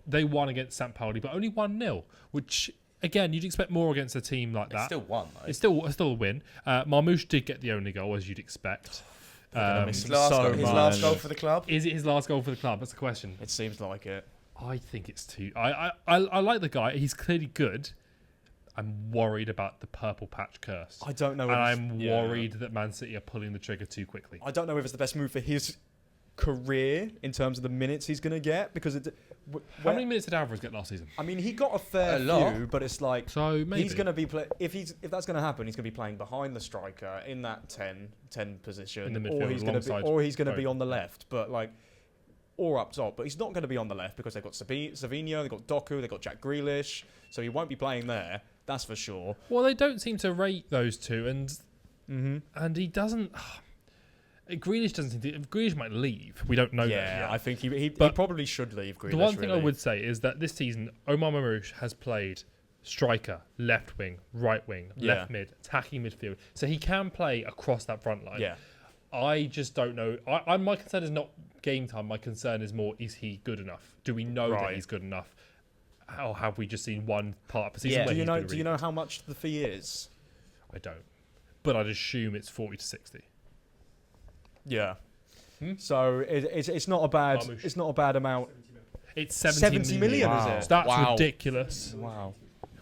They won against St. Pauli, but only 1-0, which again you'd expect more against a team like It's that. still one though. It's still a win. Marmouche did get the only goal, as you'd expect. gonna miss His him last, so his much. last goal for the club. Is it his last goal for the club? That's the question. It seems like it. I think it's too. I like the guy. He's clearly good. I'm worried about the purple patch curse, I don't know. and if I'm worried that Man City are pulling the trigger too quickly. I don't know if it's the best move for his career in terms of the minutes he's going to get, because How many minutes did Alvarez get last season? I mean, he got a fair A lot. few, but it's like So maybe he's going to be if that's going to happen, he's going to be playing behind the striker in that 10 position, In the or midfield he's going to be alongside be both. on the left, but like or up top. But he's not going to be on the left because they've got Savinho, they've got Doku, they've got Jack Grealish, so he won't be playing there. That's for sure. Well, they don't seem to rate those two, and Mm-hmm. he doesn't. Grealish doesn't seem to. Grealish might leave. We don't know that Yeah, yet. I think he But probably should leave. Grealish, The one thing I really. would say is that this season, Omar Mamouche has played striker, left wing, right wing, left mid, attacking midfield. So he can play across that front line. Yeah. I just don't know. My concern is not game time. My concern is more, is he good enough? Do we know that Right. he's good enough? Or have we just seen one part of the season Yeah. where Do you he's know? been Do really you know how much the fee is? I don't. But I'd assume it's 40 to 60. Yeah. Hmm? So it's not a bad Marmouche. it's not a bad amount. It's 70 70 million, Wow. is it? That's Wow. ridiculous. wow.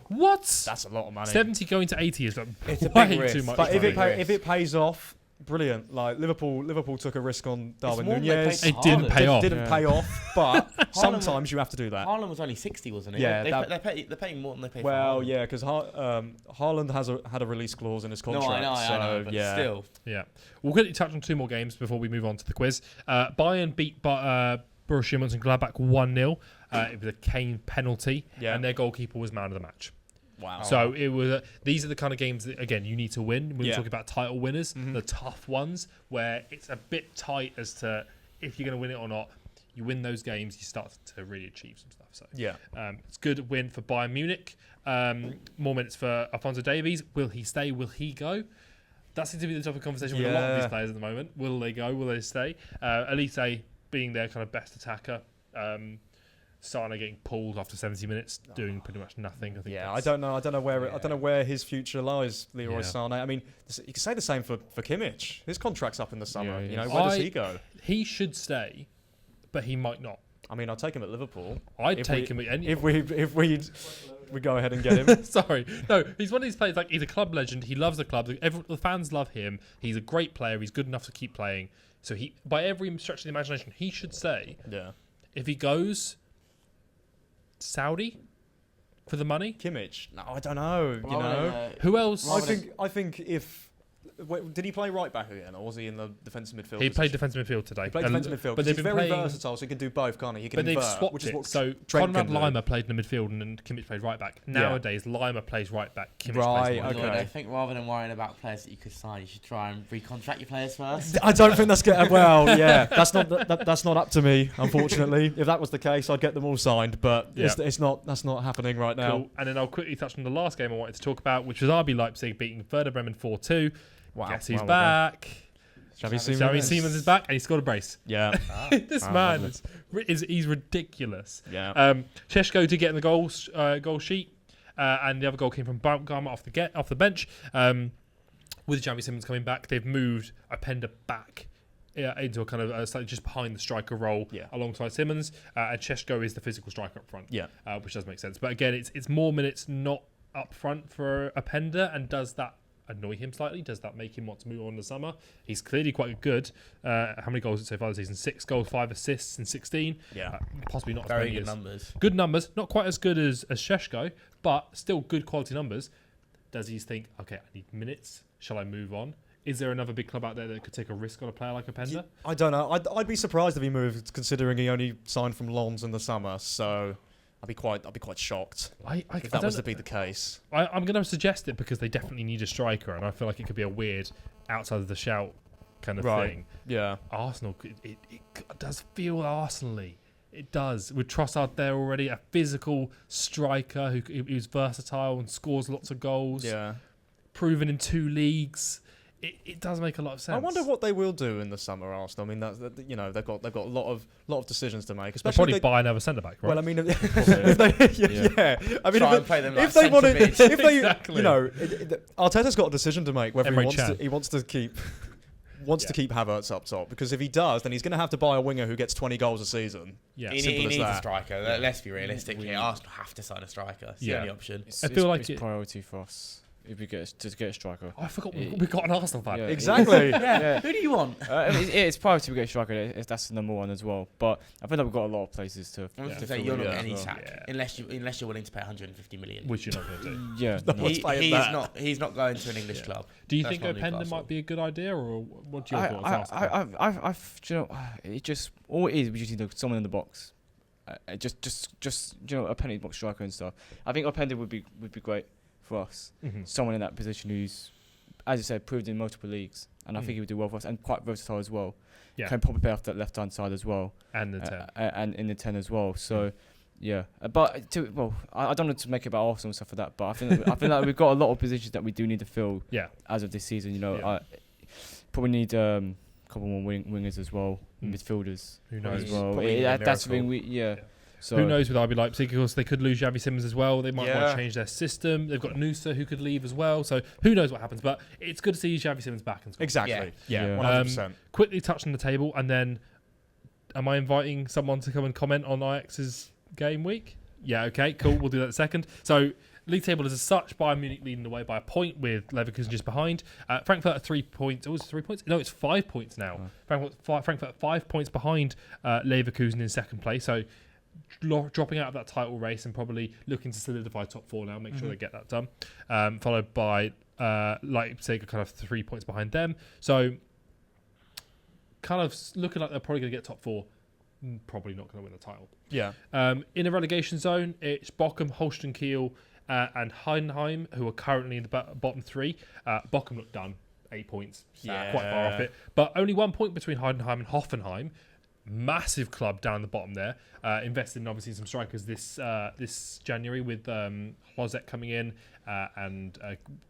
What? That's a lot of money. 70 going to 80 is like It's a way big risk. too much. But It's a if it pays off, brilliant. Like Liverpool took a risk on Darwin more than they Nunez. paid It didn't Haaland. pay off. Didn't Yeah. pay off, but sometimes you have to do that. Haaland was only 60, wasn't he? Yeah, they're paying more than they pay for Well, Haaland. yeah, because Haaland had a release clause in his No, contract. I know, so, but yeah. still. Yeah. We'll quickly touch on two more games before we move on to the quiz. Bayern beat Borussia Mönchengladbach 1-0. It was a Kane penalty, Yeah. and their goalkeeper was man of the match. Wow. So it was. These are the kind of games that, again, you need to win. When we're Yeah. talking about title winners, Mhm. the tough ones, where it's a bit tight as to if you're going to win it or not. You win those games, you start to really achieve some stuff. So yeah. it's a good win for Bayern Munich. More minutes for Alphonso Davies. Will he stay? Will he go? That seems to be the topic of conversation with a lot of Yeah. these players at the moment. Will they go? Will they stay? Elise being their kind of best attacker. Sana getting pulled after 70 minutes, doing pretty much nothing. I think. Yeah, that's- I don't know where his future lies, Leroy Yeah. Sané. I mean, you can say the same for Kimmich. His contract's up in the summer. Yeah, You know, yes. where does I- he go? He should stay, but he might not. I mean, I'll take him at Liverpool. I'd If take we- him. If we go ahead and get him. Sorry, no. He's one of these players. Like, he's a club legend. He loves the club. The fans love him. He's a great player. He's good enough to keep playing. So he, by every stretch of the imagination, he should stay. Yeah. If he goes Saudi for the money, Kimmich. No, I don't know. You Well, know. who else? I think if Wait, did he play right back again, or was he in the defensive midfield? He played defensive midfield today. He played defensive midfield, but he's very versatile, so he can do both, can't he? He can but they've invert, swapped which is it. what So Trent Conrad can do. Lima played in the midfield and Kimmich played right back. Nowadays, Lima plays right back, Kimmich Right, plays right okay. back. I think rather than worrying about players that you could sign, you should try and recontract your players first. I don't think that's good. Well, yeah, that's not up to me, unfortunately. If that was the case, I'd get them all signed, but it's not. That's not happening right now. Cool. And then I'll quickly touch on the last game I wanted to talk about, which was RB Leipzig beating Werder Bremen 4-2. Wow, Guess who's well back? Xavi Xavi Simons is back, and he scored a brace. Yeah, This man he's ridiculous. yeah. Šeško did get in the goal sheet, and the other goal came from Baumgartner off the bench. With Xavi Simons coming back, they've moved Openda back into a kind of slightly just behind the striker role alongside Simons, and Šeško is the physical striker up front. Yeah, which does make sense. But again, it's more minutes not up front for Openda, and does that annoy him slightly? Does that make him want to move on in the summer? He's clearly quite good. How many goals so far this season? 6 goals, 5 assists in 16. Yeah. Possibly not Very as many good as numbers. Good numbers. Not quite as good as Šeško, but still good quality numbers. Does he think, okay, I need minutes? Shall I move on? Is there another big club out there that could take a risk on a player like Openda? I don't know. I'd be surprised if he moved, considering he only signed from Lens in the summer. So I'd be quite shocked if that was to be the case. I'm going to suggest it because they definitely need a striker, and I feel like it could be a weird outside of the shout kind of thing. Yeah. Arsenal, it does feel Arsenal-y. It does. With Trossard there already, a physical striker who's versatile and scores lots of goals. Yeah. Proven in 2 leagues. It does make a lot of sense. I wonder what they will do in the summer, Arsenal. I mean, they've got a lot of decisions to make. They'll Especially probably buy another centre back, right? Well, I mean, if they, I mean, Try and play them like if they want centre to, mids. if they, Exactly. Arteta's got a decision to make whether Emre he wants to keep Havertz up top, because if he does, then he's going to have to buy a winger who gets 20 goals a season. Yeah, He Simple as needs that. a striker. Let's be realistic here. Arsenal have to sign a striker. It's the only option. I feel like it's priority for us if we get a striker. I forgot we got an Arsenal fan. Yeah. Exactly. Yeah. Who do you want? It's priority we get a striker. That's the number one as well. But I think that we've got a lot of places to. I was to to say fill you're in not as getting any well. sack unless you're willing to pay 150 million. Which you're not going to do. Yeah. No no. one's paying that. He's not going to an English club. Do you That's think not Openda Newcastle. might be a good idea, or what do you thoughts? It just all it is. We just need someone in the box. Just a penny box striker and stuff. I think Openda would be great for us. Mm-hmm. Someone in that position who's, as you said, proved in multiple leagues, and I think he would do well for us, and quite versatile as well. Yeah. Can probably play off that left hand side as well, And the 10. and in the 10 as well. So. Yeah, but I don't want to make it about Arsenal and stuff like that. But I think that we've got a lot of positions that we do need to fill. Yeah. As of this season, Yeah. Probably need a couple more wingers as well, midfielders. Who knows? As well. Probably That's the miracle. thing. So Who knows with RB Leipzig? Of course, they could lose Xavi Simons as well. They might want Yeah. to change their system. They've got Nusa who could leave as well. So who knows what happens? But it's good to see Xavi Simons back and score. Exactly. Yeah. Yeah. 100%. Quickly touch on the table, and then am I inviting someone to come and comment on Ajax's game week? Yeah, okay, cool. We'll do that in a second. So, league table is as such. Bayern Munich leading the way by a point with Leverkusen just behind. Frankfurt are 3 points. Oh, is it 3 points? No, it's 5 points now. Frankfurt 5 points behind Leverkusen in second place. So, dropping out of that title race and probably looking to solidify top 4 now. Make sure they get that done. Followed by Leipzig are kind of 3 points behind them. So, kind of looking like they're probably going to get top 4. Probably not going to win the title. Yeah. In a relegation zone, it's Bochum, Holstein Kiel, and Heidenheim, who are currently in the bottom 3. Bochum look done, 8 points, quite far off it. But only 1 point between Heidenheim and Hoffenheim. Massive club down the bottom there. Invested in obviously some strikers this January with Hlozek coming in and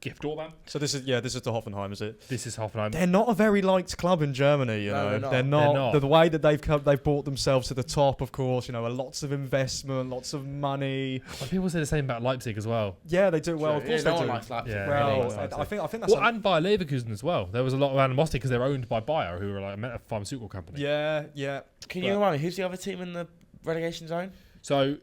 Gift Orban. So this is the Hoffenheim, is it? This is Hoffenheim. They're not a very liked club in Germany, you know. They're not. The way that they've brought themselves to the top, of course, lots of investment, lots of money. Well, people say the same about Leipzig as well. Yeah, they do. Well, of course no they one do. likes Leipzig. Yeah. Well, I think that's and Bayer Leverkusen as well. There was a lot of animosity because they're owned by Bayer, who are like a pharmaceutical company. yeah. Can you remind me who's the other team in the relegation zone? So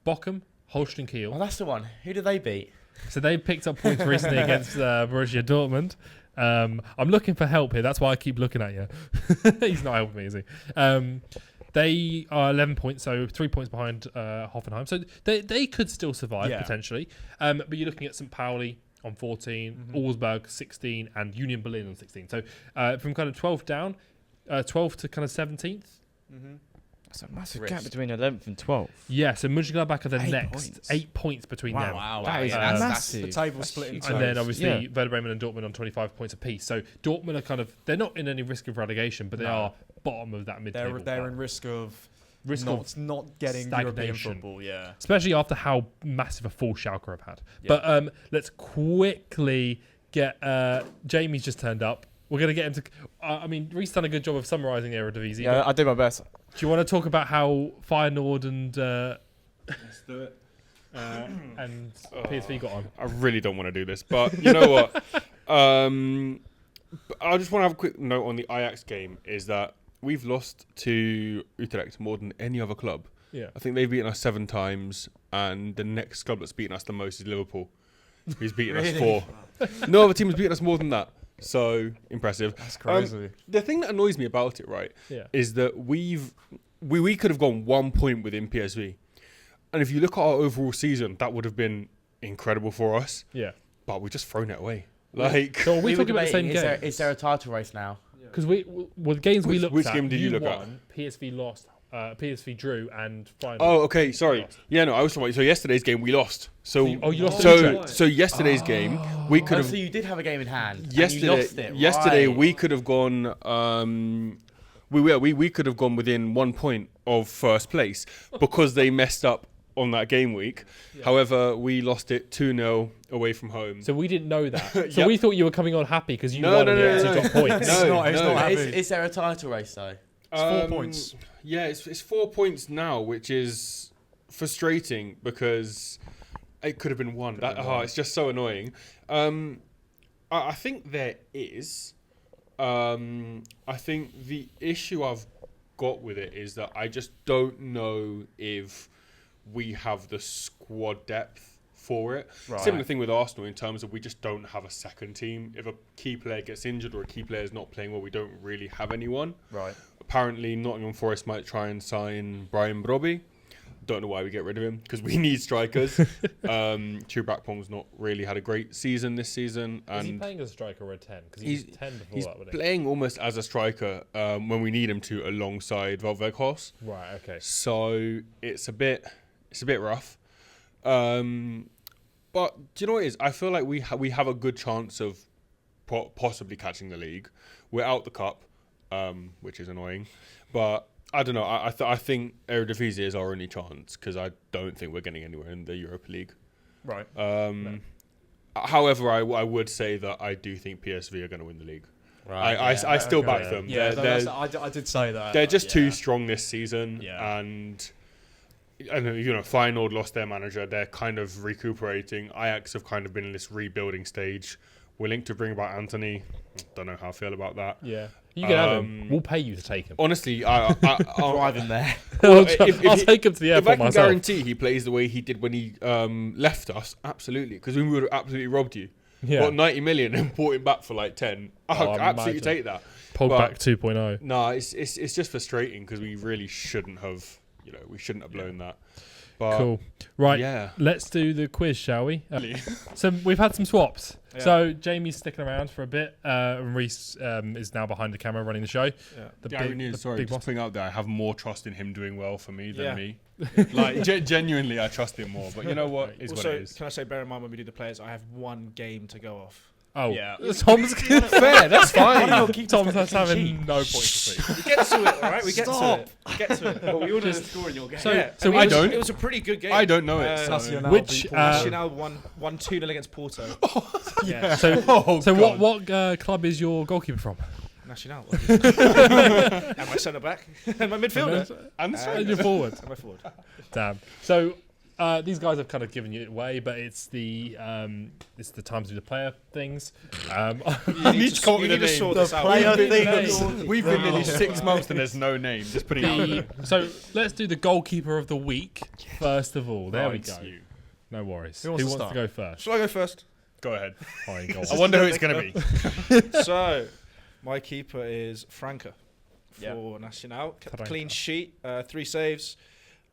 Bochum, Holstein Kiel. Oh, that's the one. Who do they beat? So they picked up points recently against Borussia Dortmund. I'm looking for help here. That's why I keep looking at you. He's not helping me, is he? They are 11 points, so 3 points behind Hoffenheim. So they could still survive, potentially. But you're looking at St. Pauli on 14, Mm-hmm. Augsburg 16, and Union Berlin on 16. So from kind of 12th down, 12th to kind of 17th. Mm-hmm. That's a massive Risk. gap between 11th and 12th. Yeah, so Mönchengladbach are the 8 next. points. 8 points between them. That is yeah, massive. The table That's split in huge. two. And then obviously Yeah. Werder Bremen and Dortmund on 25 points apiece. So Dortmund are kind of, they're not in any risk of relegation, but they No. are bottom of that mid-table. They're in risk of risk of not getting European stagnation. football. Yeah. especially after how massive a fall Schalke have had. Yeah. But let's quickly get Jamie's just turned up. We're going to get him to. I mean, Reece done a good job of summarising the Eredivisie. Yeah, I did my best. Do you want to talk about how Feyenoord and Let's do it. and PSV got on? I really don't want to do this, but you know what? I just want to have a quick note on the Ajax game. Is that we've lost to Utrecht more than any other club. Yeah. I think they've beaten us 7 times, and the next club that's beaten us the most is Liverpool. He's beaten us 4. No other team has beaten us more than that. So impressive. That's crazy. The thing that annoys me about it, right, Yeah. is that we could have gone 1 point within PSV, and if you look at our overall season, that would have been incredible for us. Yeah. But we've just thrown it away. Like, So are we were talking about the same debating, game? Is there a title race now? Because the games we looked which at, game did you look at? won, PSV lost, PSV drew, and Feyenoord. oh, okay, sorry. lost. Yeah, no, I was talking about. So yesterday's game we lost. So you lost to so Utrecht? so yesterday's game we could Oh, have so you did have a game in hand. yesterday. And you lost it. Yesterday right. we could have gone. We could have gone within 1 point of first place because they messed up on that game week. However, we lost it 2-0 away from home. So we didn't know that. So Yep. we thought you were coming on happy because you No, won no, and no, you no, actually got points. No, It's no. not happy. Is there a title race though? It's 4 points. Yeah, it's 4 points now, which is frustrating because it could have been 1. It's just so annoying. I think there is. I think the issue I've got with it is that I just don't know if we have the squad depth for it. Right. Similar thing with Arsenal in terms of we just don't have a second team. If a key player gets injured or a key player is not playing well, we don't really have anyone. Right. Apparently, Nottingham Forest might try and sign Brian Brobby. Don't know why we get rid of him because we need strikers. Chubakpong's not really had a great season this season, Is he and playing as a striker or a 10? Because he was 10 before he's that, wasn't playing almost as a striker when we need him to, alongside Veghorst. he? Right, okay. So it's a bit rough. But do you know what it is? I feel like we have a good chance of possibly catching the league. We're out the cup, which is annoying, but I don't know. I think Eredivisie is our only chance because I don't think we're getting anywhere in the Europa League. Right. However, I would say that I do think PSV are going to win the league. Right. I still okay. back them. Yeah, They're I did say that. they're just too Yeah. strong this season, Yeah. and I know Feyenoord lost their manager. They're kind of recuperating. Ajax have kind of been in this rebuilding stage. We're linked to bring back Antony. Don't know how I feel about that. Yeah. You can have him. We'll pay you to take him. Honestly, Drive him there. I'll if- take him to the if I airport can myself. guarantee he plays the way he did when he left us, absolutely, because we would have absolutely robbed you. Yeah. Got 90 million and bought him back for like 10. I'll I absolutely imagine. take that. Pogback 2.0. No, it's just frustrating because we really shouldn't have, we shouldn't have blown that. But Cool. Right. yeah. Let's do the quiz, shall we? So we've had some swaps. Yeah. So Jamie's sticking around for a bit, and Reece is now behind the camera running the show. Yeah. The Gary big- News, the sorry, big just boss. putting out there, I have more trust in him doing well for me than Yeah. me. Like, genuinely, I trust him more. But you know what? Is what Also, it is. can I say, bear in mind when we do the players, I have 1 game to go off. Oh, Yeah. Tom's Fair, that's fine. Tom's having no points this week. We get to it, all right? We get Stop. to it. We get to it. But we all know the score in your game. So, Yeah, so mean, I it was- don't. It was a pretty good game. I don't know it. So. Nacional Which, beat Porto. Nacional won 2-0 against Porto. Yeah, So, Oh, so God. what club is your goalkeeper from? Nacional. And my centre back and my midfielder And the And striker. you're forward. and my forward. Damn. So these guys have kind of given you it away, but it's the time to do the player things. You need to come up with a name. sort this out. player We've been, things. we've been nearly 6 months and there's no name. Just putting it out there. So let's do the goalkeeper of the week first of all. There we Right, go. you. No worries. Who wants to to start? go first? Shall I go first? Go ahead. Fine, goal. I wonder who it's going to be. So, my keeper is Franca for Yeah. Nacional. Kept a Franca. clean sheet, 3 saves.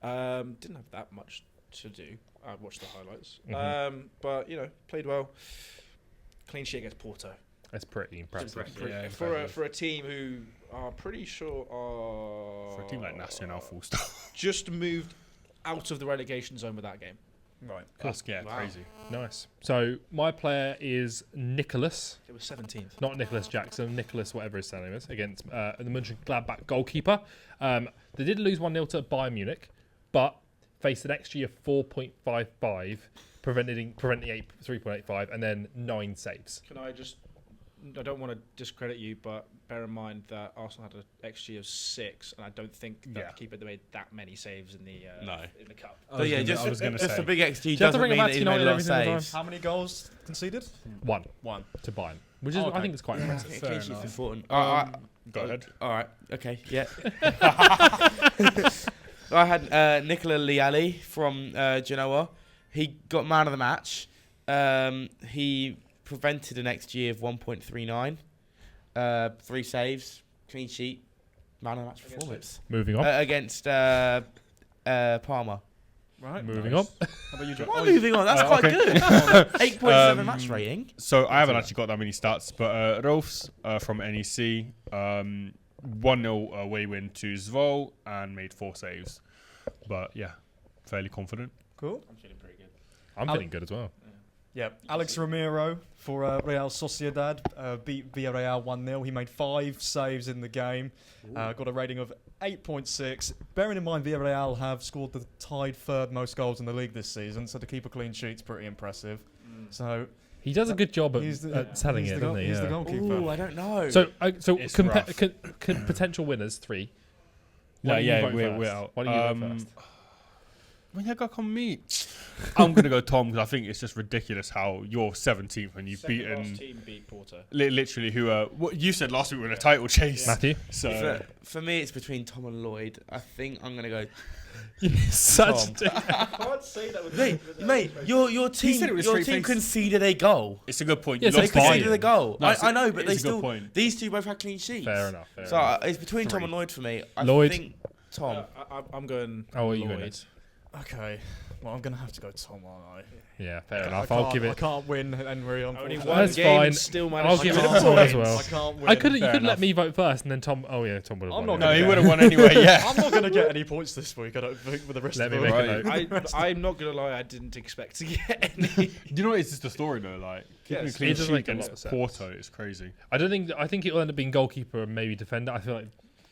Didn't have that much to do. I watched the highlights. Mhm. But, played well. Clean sheet against Porto. That's pretty impressive. For a team who are pretty sure are... For a team like Nacional, full stop. just moved out of the relegation zone with that game. Right. That's Wow. crazy. Nice. So my player is Nicholas, It was 17th. not Nicholas Jackson, Nicholas whatever his surname is, against the Mönchengladbach goalkeeper. They did lose 1-0 to Bayern Munich, but faced an XG of 4.55, preventing 3.85, and then 9 saves. Can I just... I don't want to discredit you, but bear in mind that Arsenal had an XG of 6, and I don't think that the keeper made that many saves in the in the cup. So yeah, I was gonna just say. a big XG Do you have to doesn't bring mean it back that to he's United made a lot of every single time? saves. How many goals conceded? 1 1. to Bayern, which is Oh, okay. I think it's quite impressive. Yeah, Fair clean sheet's enough. important. Go ahead. All right. Okay. Yeah. I had Nicola Liali from Genoa. He got man of the match. He prevented an XG of 1.39. 3 saves, clean sheet, man of the match performance Moving on. against Parma. Right. Moving nice. on. How about you, John? Why moving on? That's quite okay. good. 8.7 match rating. So I haven't actually got that many stats, but Rolfs from NEC, 1-0 away win to Zwolle and made 4 saves. But yeah, fairly confident. Cool. I'm feeling pretty good. I'm feeling good as well. Yeah, Alex Ramiro for Real Sociedad beat Villarreal 1-0. He made 5 saves in the game, got a rating of 8.6. Bearing in mind Villarreal have scored the tied 3rd most goals in the league this season, so to keep a clean sheet's pretty impressive. So He does a good job he's at selling it, doesn't he? He's the Yeah. goalkeeper. Ooh, I don't know. So It's rough. potential winners 3. No, Why don't you yeah, vote we're first? out. Why don't you go first? When you got on me, I'm gonna go Tom because I think it's just ridiculous how you're 17th and you've Second last beaten team beat Porto. literally who. What you said last week were in a title chase. Matthew, So for me, it's between Tom and Lloyd. I think I'm gonna go. such. Tom. I can't say that with Mate, your team, said it with your straight team face. conceded a goal. it's a good point. Yeah, You so They lost it's conceded Bayern. a goal. No, it's I know, it but is they a good still. point. These two both had clean sheets. Fair enough. So it's between Tom 3. and Lloyd for me. I Lloyd. think Tom. I'm going Oh, what are you Lloyd. going? Okay, well I'm gonna have to go Tom, aren't I? Yeah, fair I enough. can't- I'll give I it. can't win Henry. Only unfortunately. one That's game fine. and still managed I'll to give it get to Tom as points. well. I can't win. I could. You Fair could let enough. me vote first, and then Tom. Oh yeah, Tom would have I'm won. not No, anyway. he would have won anyway. Yeah. I'm not gonna get any points this week. I don't think with the rest Let of me the make week. a Right. note. I'm not gonna lie. I didn't expect to get any. You know what? It's just the story though. Like keeping Yes. a clean It does sheet make a lot against of Porto is crazy. I don't think. I think it will end up being goalkeeper and maybe defender. I feel like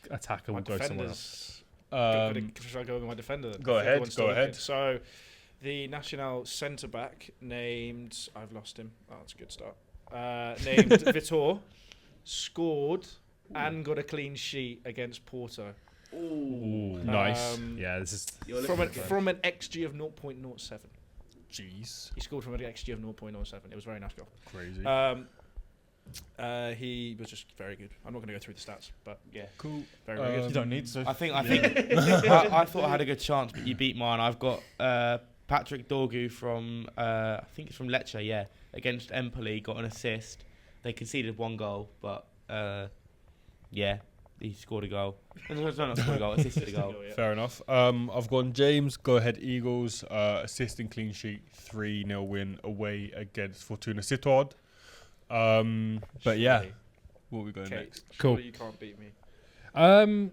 attacker will My go somewhere else. defenders. Should I go with my defender? Then? Go I think ahead, one's go still ahead. okay. So, the Nacional centre back named. I've lost him. Oh, that's a good start. Named Vitor scored and got a clean sheet against Porto. Ooh, Nice. Yeah, this is. From an XG of 0.07. Jeez, He scored from an XG of 0.07. It was a very nice goal. crazy. He was just very good. I'm not going to go through the stats, but yeah, Cool. very, very good. You don't need to. I think. I thought I had a good chance, but you beat mine. I've got Patrick Dorgu from I think it's from Lecce. Yeah, against Empoli, got an assist. They conceded 1 goal, but yeah, he scored a goal. No, not scored a goal, assisted a goal. Yeah. Fair enough. I've gone James. Go ahead, Eagles. Assisting clean sheet, 3-0 win away against Fortuna Sittard. But yeah, Surely. what we go Okay, next? Cool. surely you can't beat me,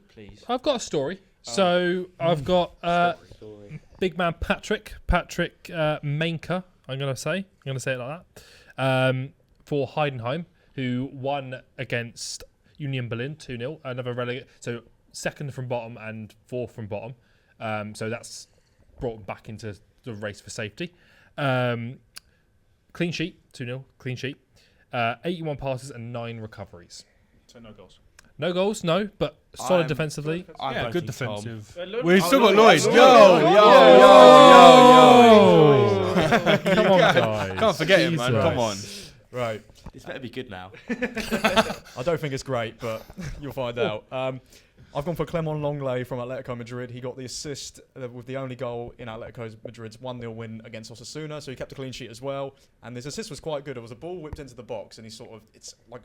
please. I've got a story. So I've got big man Patrick Mainka. I'm gonna say it like that. For Heidenheim, who won against Union Berlin 2-0. Another relegate. So second from bottom and fourth from bottom. So that's brought them back into the race for safety. Clean sheet 2-0. Clean sheet. 81 passes and 9 recoveries. So no goals. No goals, no, but solid I'm- defensively. I'm Yeah, good voting Tom. defensive. We've still got Lloyd. Lloyd. Yo, come on, guys. Can't forget him, man. Jesus. Come on. Right. This better be good now. I don't think it's great, but you'll find out. I've gone for Clement Longley from Atletico Madrid. He got the assist with the only goal in Atletico Madrid's 1-0 win against Osasuna, so he kept a clean sheet as well. And his assist was quite good. It was a ball whipped into the box, and it's like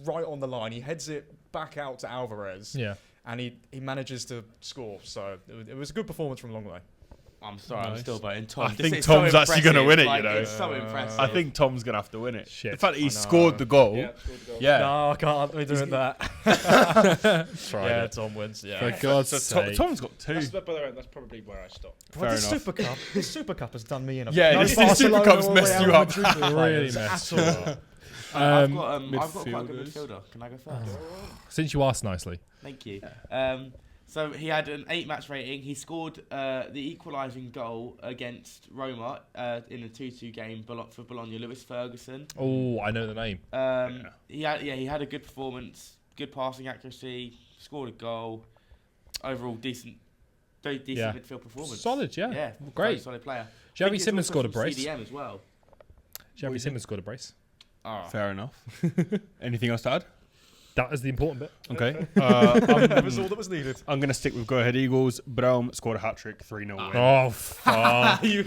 right on the line. He heads it back out to Alvarez, Yeah. and he manages to score. So it was a good performance from Longley. I'm sorry, I'm Nice. still voting Tom. I This think is so Tom's actually gonna impressive, win it, you like, know. It's so impressive. I think Tom's gonna have to win it. Shit. The fact that he I know. scored the goal. Yeah, scored the goal. Yeah. No, I can't be doing that. Tried Yeah, it. Tom wins. For Yeah. God's So sake. Tom's got two. By the way, that's probably where I stopped. Well, Fair the enough. Super Cup. The Super Cup has done me in. Yeah, No this Barcelona Super Cup's or messed Real you up. Madrid Really players messed at you all. up. I've got quite a good midfielders. midfielder. Can I go first? Since you asked nicely. Thank you. So he had an 8-match rating. He scored the equalising goal against Roma in a 2-2 game for Bologna. Lewis Ferguson. Oh, I know the name. He had a good performance, good passing accuracy, scored a goal. Overall, very decent Yeah. midfield performance. Solid, yeah. Yeah, Great. very solid player. Javi I think Simmons he's scored a also from brace. CDM as well. Javi Simmons scored a brace. Fair enough. Anything else to add? That is the important bit. Okay. That was all that was needed. I'm going to stick with Go Ahead Eagles. Braum scored a hat-trick, 3-0 win. Oh, fuck. Do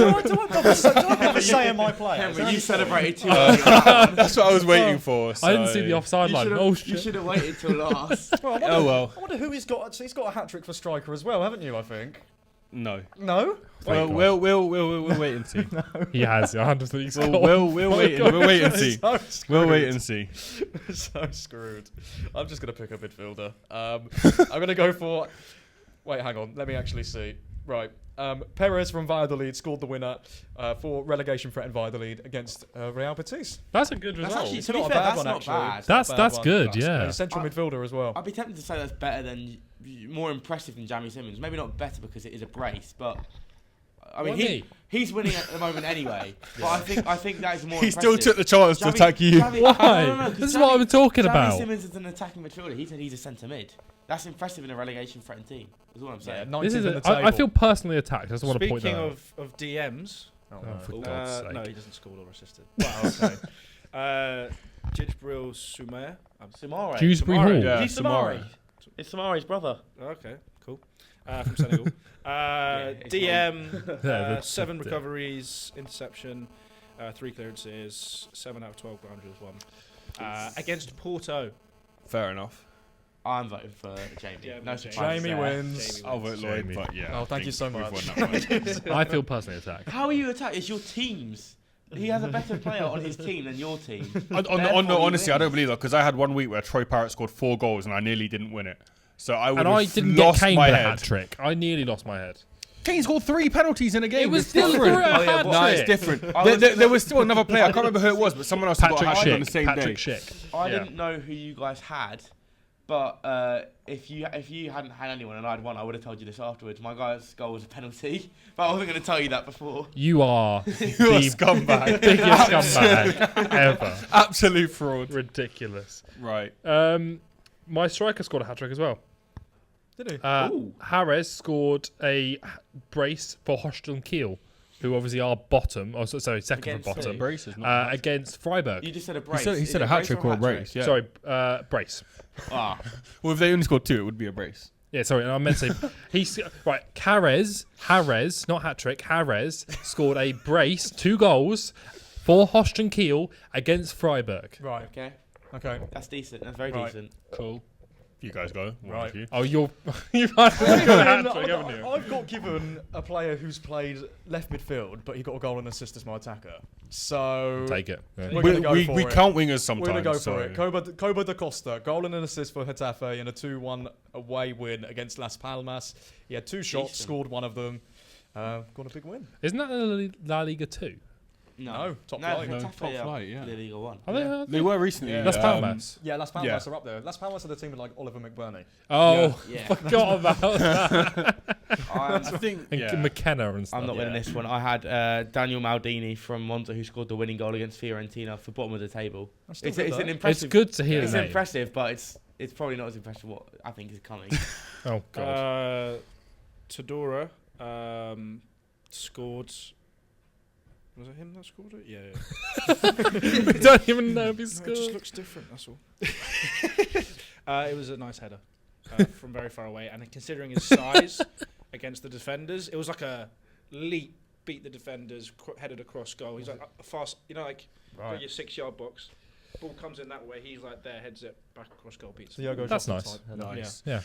I have a say in my players? Henry, you celebrated too early. That's what I was waiting for. I didn't see the so- offside line. Oh, You shit. should have waited till last. Well, Oh, well. I wonder who he's got. He's got a hat trick for striker as well, haven't you? I think. No. No. Well, God. we'll wait and see. He has, 100%. He's scored. We'll wait and see. So We'll wait screwed. and see. So screwed. I'm just gonna pick a midfielder. I'm gonna go for. Wait, hang on. Let me actually see. Right. Perez from Valladolid scored the winner for relegation threatened Valladolid against Real Betis. That's a good That's result. actually, It's to be not a fair, bad that's one, not actually. bad. It's not a bad That's one. good, yeah. He's a central midfielder as well. I'd be tempted to say that's better than, more impressive than Jamie Simmons. Maybe not better because it is a brace, but I mean Why me? he's winning at the moment anyway. But I think that is more. He still impressive. took the chance to Javi- attack you. Javi- Why? no, 'cause This is what I'm talking Jamie about. Simmons is an attacking midfielder. He said he's a centre mid. That's impressive in a relegation threatened team. Is what I'm Yeah, saying. 19th This is in the I table. feel personally attacked. I just want to point that Speaking out. of DMs, Oh, Oh, no. for God's sake. no, he doesn't score or assisted. Wow, okay. Jibril Soumaye. Samari. Dewsbury Hall. Yeah, He's Samari. Samari. It's Samari's brother. Okay, cool. From Senegal. it's DM, Yeah, 7 yeah. recoveries, interception, 3 clearances, 7 out of 12 grounders won. Against Porto. Fair enough. I'm voting for Jamie. Yeah, No Jamie. surprises Jamie there. wins. Jamie I'll vote Lloyd, Jamie. but yeah. Oh, I thank you think so we've much. won that one. I feel personally attacked. How are you attacked? It's your teams. He has a better player on his team than your team. Honestly, I don't win. believe that because I had one week where Troy Parrott scored 4 goals and I nearly didn't win it. So I would And have I didn't get lost Kane my with a head. hat trick. I nearly lost my head. Kane scored 3 penalties in a game. It was It's still different. a hat No, it's trick. different. There was still another player. I can't remember who it was, but someone else Patrick got a hat trick on the same Schick. day. Patrick Schick. I Yeah. didn't know who you guys had, but if you hadn't had anyone and I'd won, I would have told you this afterwards. My guy's goal was a penalty, but I wasn't going to tell you that before. You are You're a the scumbag. biggest scumbag ever. Absolute fraud. Ridiculous. Right. My striker scored a hat trick as well. Did he? Ooh. Harris scored a brace for Hostel Kiel, who obviously are bottom. Oh, sorry, second Against from bottom. who? Brace is not Against Freiburg. You just said a He brace. said Is a it hat trick or a hat-trick? brace. Yeah. Sorry, brace. Ah, Well, if they only scored 2, it would be a brace. Yeah, sorry, I meant to say right. Harris, not hat trick. Harris scored a brace, 2 goals for Hostel Kiel against Freiburg. Right. okay. Okay. That's decent. That's very Right. decent. Cool. You guys go. One Right. of you. Oh, you've had a hat trick, haven't you? I've got given a player who's played left midfield, but he got a goal and assist as my attacker. So Take it. Yeah. We're gonna go We for it. count wingers sometimes. We're gonna go so. for it. Koba da Costa, goal and an assist for Getafe in a 2-1 away win against Las Palmas. He had 2 shots, Decent. scored one of them. Got a big win. Isn't that the La Liga 2? No, top no, flight. No, Getafe top are flight, yeah. the Liga 1. Are they? They were recently. Yeah. Las Palmas. Yeah, Las Palmas Yeah. are up there. Las Palmas are the team with like Oliver McBurney. Oh, Yeah. forgot about that. I think. And Yeah. McKenna and stuff. I'm not winning this one. I had Daniel Maldini from Monza who scored the winning goal against Fiorentina for bottom of the table. That's still It's good, an though. impressive. It's good to hear It's the name. impressive, but it's probably not as impressive what I think is coming. Oh god. Todora scored. Was it him that scored it? Yeah. We don't even know if he No, it just scored. looks different. That's all. It was a nice header from very far away, and considering his size against the defenders, it was like a leap, beat the defenders, headed across goal. He's like a fast, like Right. your 6-yard box. ball comes in that way, he's like there, heads it back across goal, beats. Diogo That's Jota nice. type header. Nice. Yeah.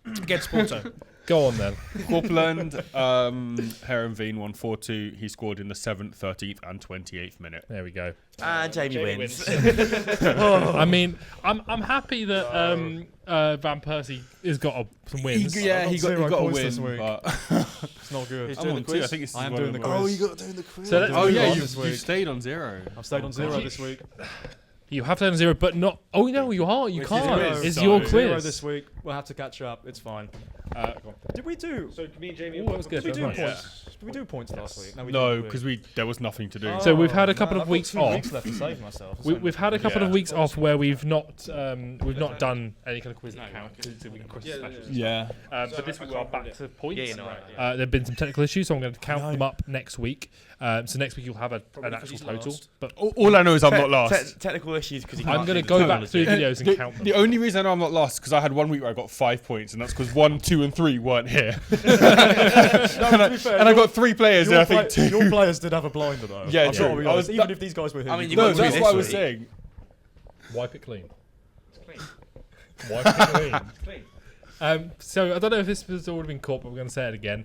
Against Porto. Go on then. Corpland, Herenveen won 4-2. He scored in the 7th, 13th, and 28th minute. There we go. And Jamie wins. I mean, I'm happy that Van Persie has got some wins. He got zero a points this win, week. but It's not good. I'm on 2. I think it's I am one doing of the them. quiz. got to do the quiz. So let's Oh move yeah, on. you stayed on 0. I've stayed on 0 this week. You have to have 0, but not. Oh no, you aren't. You Which is can't. zero. It's So- your 0 quiz. this week. We'll have to catch up. It's fine. Did we do? So me and Jamie. Ooh, that was good. Did we do That's nice. points? Did we do points last week? we No, didn't, because there was nothing to do. So we've had a Oh, couple man, of I've got weeks 2 off. weeks left to save myself. We've had a couple Yeah. of weeks off where we've not done any kind of quiz account so we can cross Yeah, specials. Yeah. But this week we're back to points. Yeah, no, right, There have been some technical issues, so I'm going to count them up next week. So next week you'll have an Probably actual 'cause he's total. last. But All I know is I'm not last. Technical issues because I'm going to go back through videos and count them. The only reason I know I'm not lost because I had 1 week where I got 5 points, and that's because 1, 2, and 3 weren't here. and I got 3 players, and I think 2. Your players did have a blinder though. Yeah, I've true. got to be I honest, was- even if these guys were here. I mean, you No, got that's two what I this was week. saying. Wipe it clean. It's clean. Wipe it clean. It's clean. So I don't know if this has already been caught, but we're going to say it again.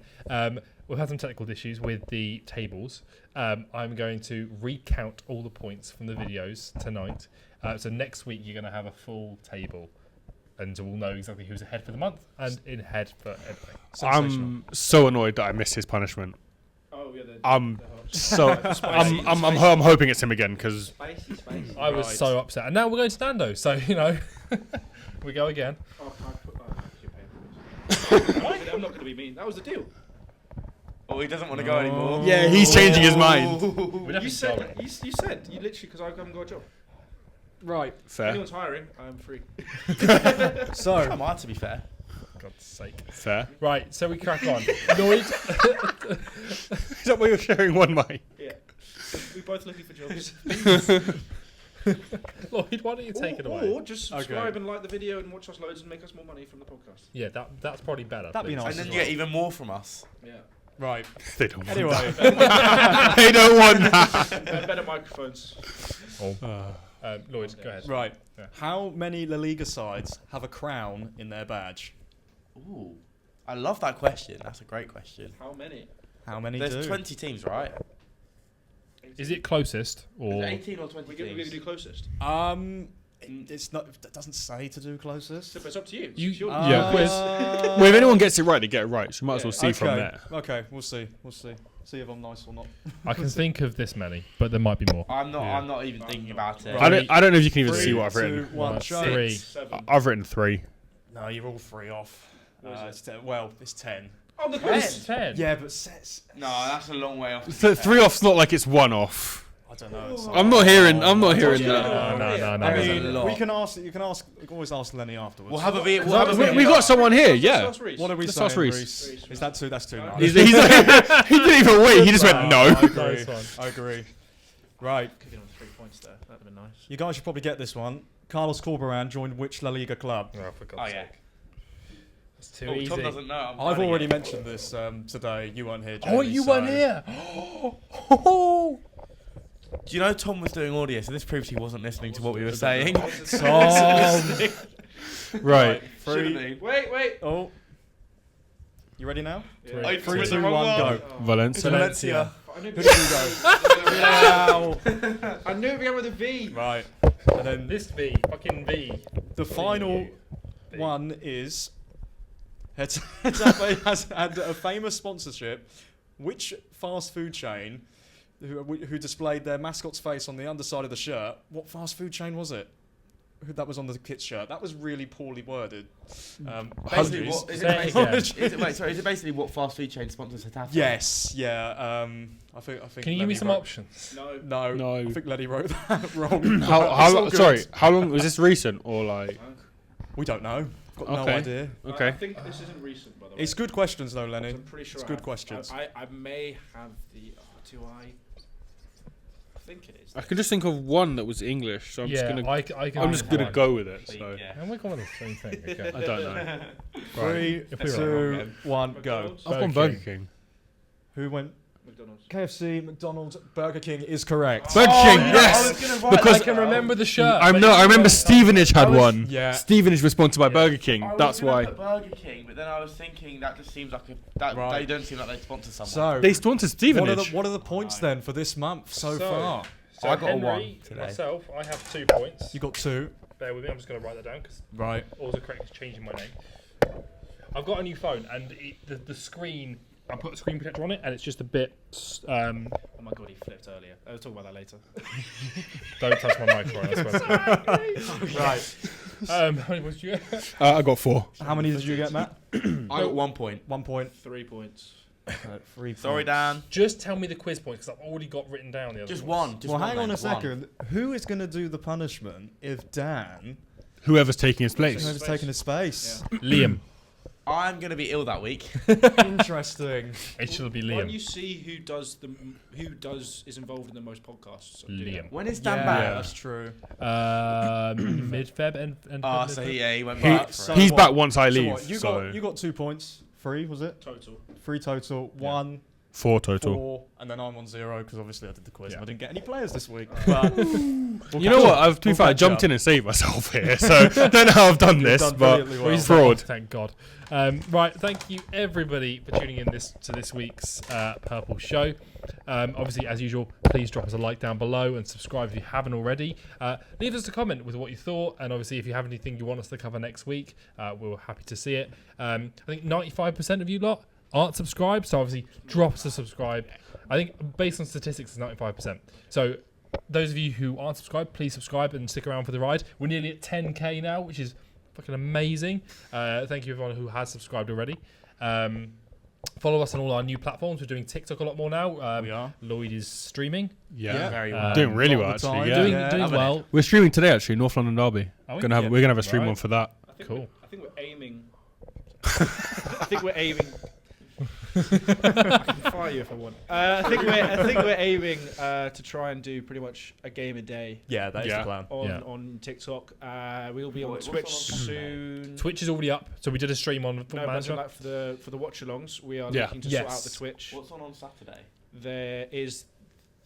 We've had some technical issues with the tables. I'm going to recount all the points from the videos tonight. So next week you're going to have a full table, and we'll know exactly who's ahead for the month and in head for everything. I'm so annoyed that I missed his punishment. Oh yeah. I'm hoping it's him again because Spicy. I was so upset, and now we're going to Nando. So we go again. Oh, can I put you're paying for this. I'm not going to be mean. That was the deal. Oh, he doesn't want to go anymore. yeah, he's changing his mind. We're You definitely said going. you said you literally because I haven't got a job. right. If Fair, anyone's hiring, I'm free. So Come on, to be fair. God's sake. fair. Right, so we crack on. Lloyd, Is that why you're sharing one mic? Yeah. We're both looking for jobs. Lloyd, why don't you take it away? Or just subscribe and like the video and watch us loads and make us more money from the podcast. Yeah, that's probably better. That'd be please. nice. And then as you well. get even more from us. Yeah. right. They don't want Anyway, that. They don't want that. And better microphones. Lloyd, go ahead. right. Yeah. How many La Liga sides have a crown in their badge? Ooh. I love that question. That's a great question. How many? How many There's do? 20 teams, right? Is it closest or? 18 or 20 We're going to teams? do closest. It's not. It doesn't say to do closest. So it's up to you. You- It's your Yeah. quiz. Well, if anyone gets it right, they get it right. So you might as well see from okay. there. Okay, we'll see. We'll see. See if I'm nice or not. I can think of this many, but there might be more. I'm not. Yeah. I'm not even thinking about it. Right. I don't know if you can even 3, see what I've 2, written. 1, One, show. 3. 7. I've written 3. No, you're all 3 off. What is it? It's 10. Well, it's 10. Oh, the Ten. quiz. 10. Yeah, but sets. No, that's a long way off. 3 off's not like it's 1 off. I don't know. It's I'm not hearing. I'm not hearing you. that. No. I That is a mean, lot. we can ask. You can ask. You can always ask Lenny afterwards. We'll have a video. We got someone here. Yeah. That's Reece. What are we Let's saying, ask Reece. Reece? Is that too? That's too much. He didn't even wait. He just went no. I agree. Nice one. I agree. Right. Could have on 3 points there. That'd have been nice. You guys should probably get this one. Carlos Corberan joined which La Liga club? Oh, for God's Oh yeah. sake. It's too Oh, easy. Tom doesn't know. I'm I've running already it. mentioned this today. You weren't here, Oh, Jamie, you so- weren't here. Do you know Tom was doing audio, so this proves he wasn't listening to what we were saying. Tom. Right. Three. Wait. Oh. You ready now? Three. I 3, put 2, the 1, wrong go. Oh. Valencia. Valencia. I knew Who did you go? Wow. I knew it began with a V. Right. And then This V, fucking V. the final V. one is Hetafe has had a famous sponsorship. Which fast food chain who displayed their mascot's face on the underside of the shirt? What fast food chain was it? That was on the kid's shirt. That was really poorly worded. Basically, apologies. what, is, Say it it basically, again. is it basically what fast food chain sponsors Hetafe? Yes, yeah. I think. Can you give me Lenny some wrote- options? No. No, No. I think Lenny wrote that wrong. How It's all long? good. Sorry. How long was this recent or like? We don't know. Got no Okay. idea. I Okay. think this isn't recent, by the way. It's good questions though, Lenny. I'm pretty sure It's I good have- questions. I may have the. Oh, do I? I think it is. I can just think of one that was English, so I'm just gonna. I can I'm just gonna go with it. Please, So yeah. And we're going with the same thing. Okay. I don't know. Three, If we were wrong, 2, 1, go. McDonald's? I've gone Burger Burger King. Who went? McDonald's. KFC, McDonald's, Burger King is correct. Burger King, no, yes. I was gonna write Because I can remember the shirt. I remember Stevenage had one. Yeah. Stevenage was sponsored by Burger King. I was That's gonna why. put Burger King, but then I was thinking that just seems like Right. they don't seem like they sponsor someone. So, They sponsored Stevenage. what are the points then for this month so far? So I got a Henry, 1 today. Myself, I have 2 points. You got 2. Bear with me, I'm just going to write that down because Right. autocorrect is changing my name. I've got a new phone and the screen, I put a screen protector on it and it's just a bit. Oh my god, he flipped earlier. I'll talk about that later. Don't touch my mic, Ryan. I swear to God. Right. How many points did you get? I got 4. How many did you get, Matt? I got 1 point. 1 point. 3 points. 3 Sorry, points. Dan. Just tell me the quiz points because I've already got written down the other Just ones. one. Just Well, one, hang on mate, a one. second. Who is going to do the punishment if Dan Whoever's taking his place. has taken his space? Liam. I'm gonna be ill that week. Interesting. It should be Why don't Liam. you see is involved in the most podcasts? So do that. Liam. When is Dan Yeah, back? that's true. Mid-Feb and Oh, so he went He- back. so- He's what? back once I So leave. what, So, you got 2 points. 3 was it? Total. 3 total. 1, 4 total. 4, and then I'm on 0 because obviously I did the quiz and I didn't get any players this week. But We'll you catch know what? up. To be We'll fair, I catch jumped up. in and saved myself here. So don't know how I've done You've this, done but brilliantly well. He's fraud. Thank God. Right, thank you everybody for tuning in to this week's Purple Show. Obviously, as usual, please drop us a like down below and subscribe if you haven't already. Leave us a comment with what you thought, and obviously, if you have anything you want us to cover next week, we're happy to see it. I think 95% of you lot aren't subscribed, so obviously, drop us a subscribe. I think based on statistics, it's 95%. So those of you who aren't subscribed, please subscribe and stick around for the ride. We're nearly at 10k now, which is fucking amazing. Thank you everyone who has subscribed already. Follow us on all our new platforms. We're doing TikTok a lot more now. We are. Lloyd is streaming. Yeah, Very well. doing really All well the actually. time. Yeah, Doing Haven't well. we're streaming today actually. North London Derby. Are we? We're gonna have a stream Right. on for that. I think Cool. I think we're aiming. I think we're aiming. I can fire you if I want. I think we're aiming to try and do pretty much a game a day Yeah, that is Yeah. the plan. on TikTok. We'll be on What's Twitch on Saturday? soon. Twitch is already up, so we did a stream on No, Football but Manager. like for the watch-alongs, we are Yeah. looking to sort out Yes. the Twitch. What's on Saturday? There is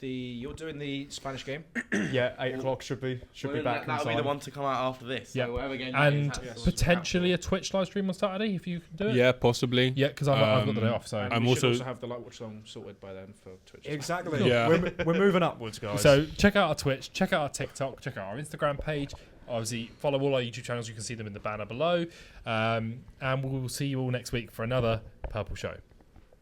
you're doing the Spanish game. Yeah, 8 o'clock should be back in That'll be time. the one to come out after this. Yeah. So whatever game And that is, that's- potentially a Twitch live stream on Saturday if you can do it. Yeah, possibly. Yeah, because I've got the day off. So And I'm we should also- also have the light watch-along sorted by then for Twitch. Exactly. Cool. Yeah. We're moving upwards, guys. So check out our Twitch, check out our TikTok, check out our Instagram page. Obviously, follow all our YouTube channels. You can see them in the banner below. And we'll see you all next week for another Purple Show.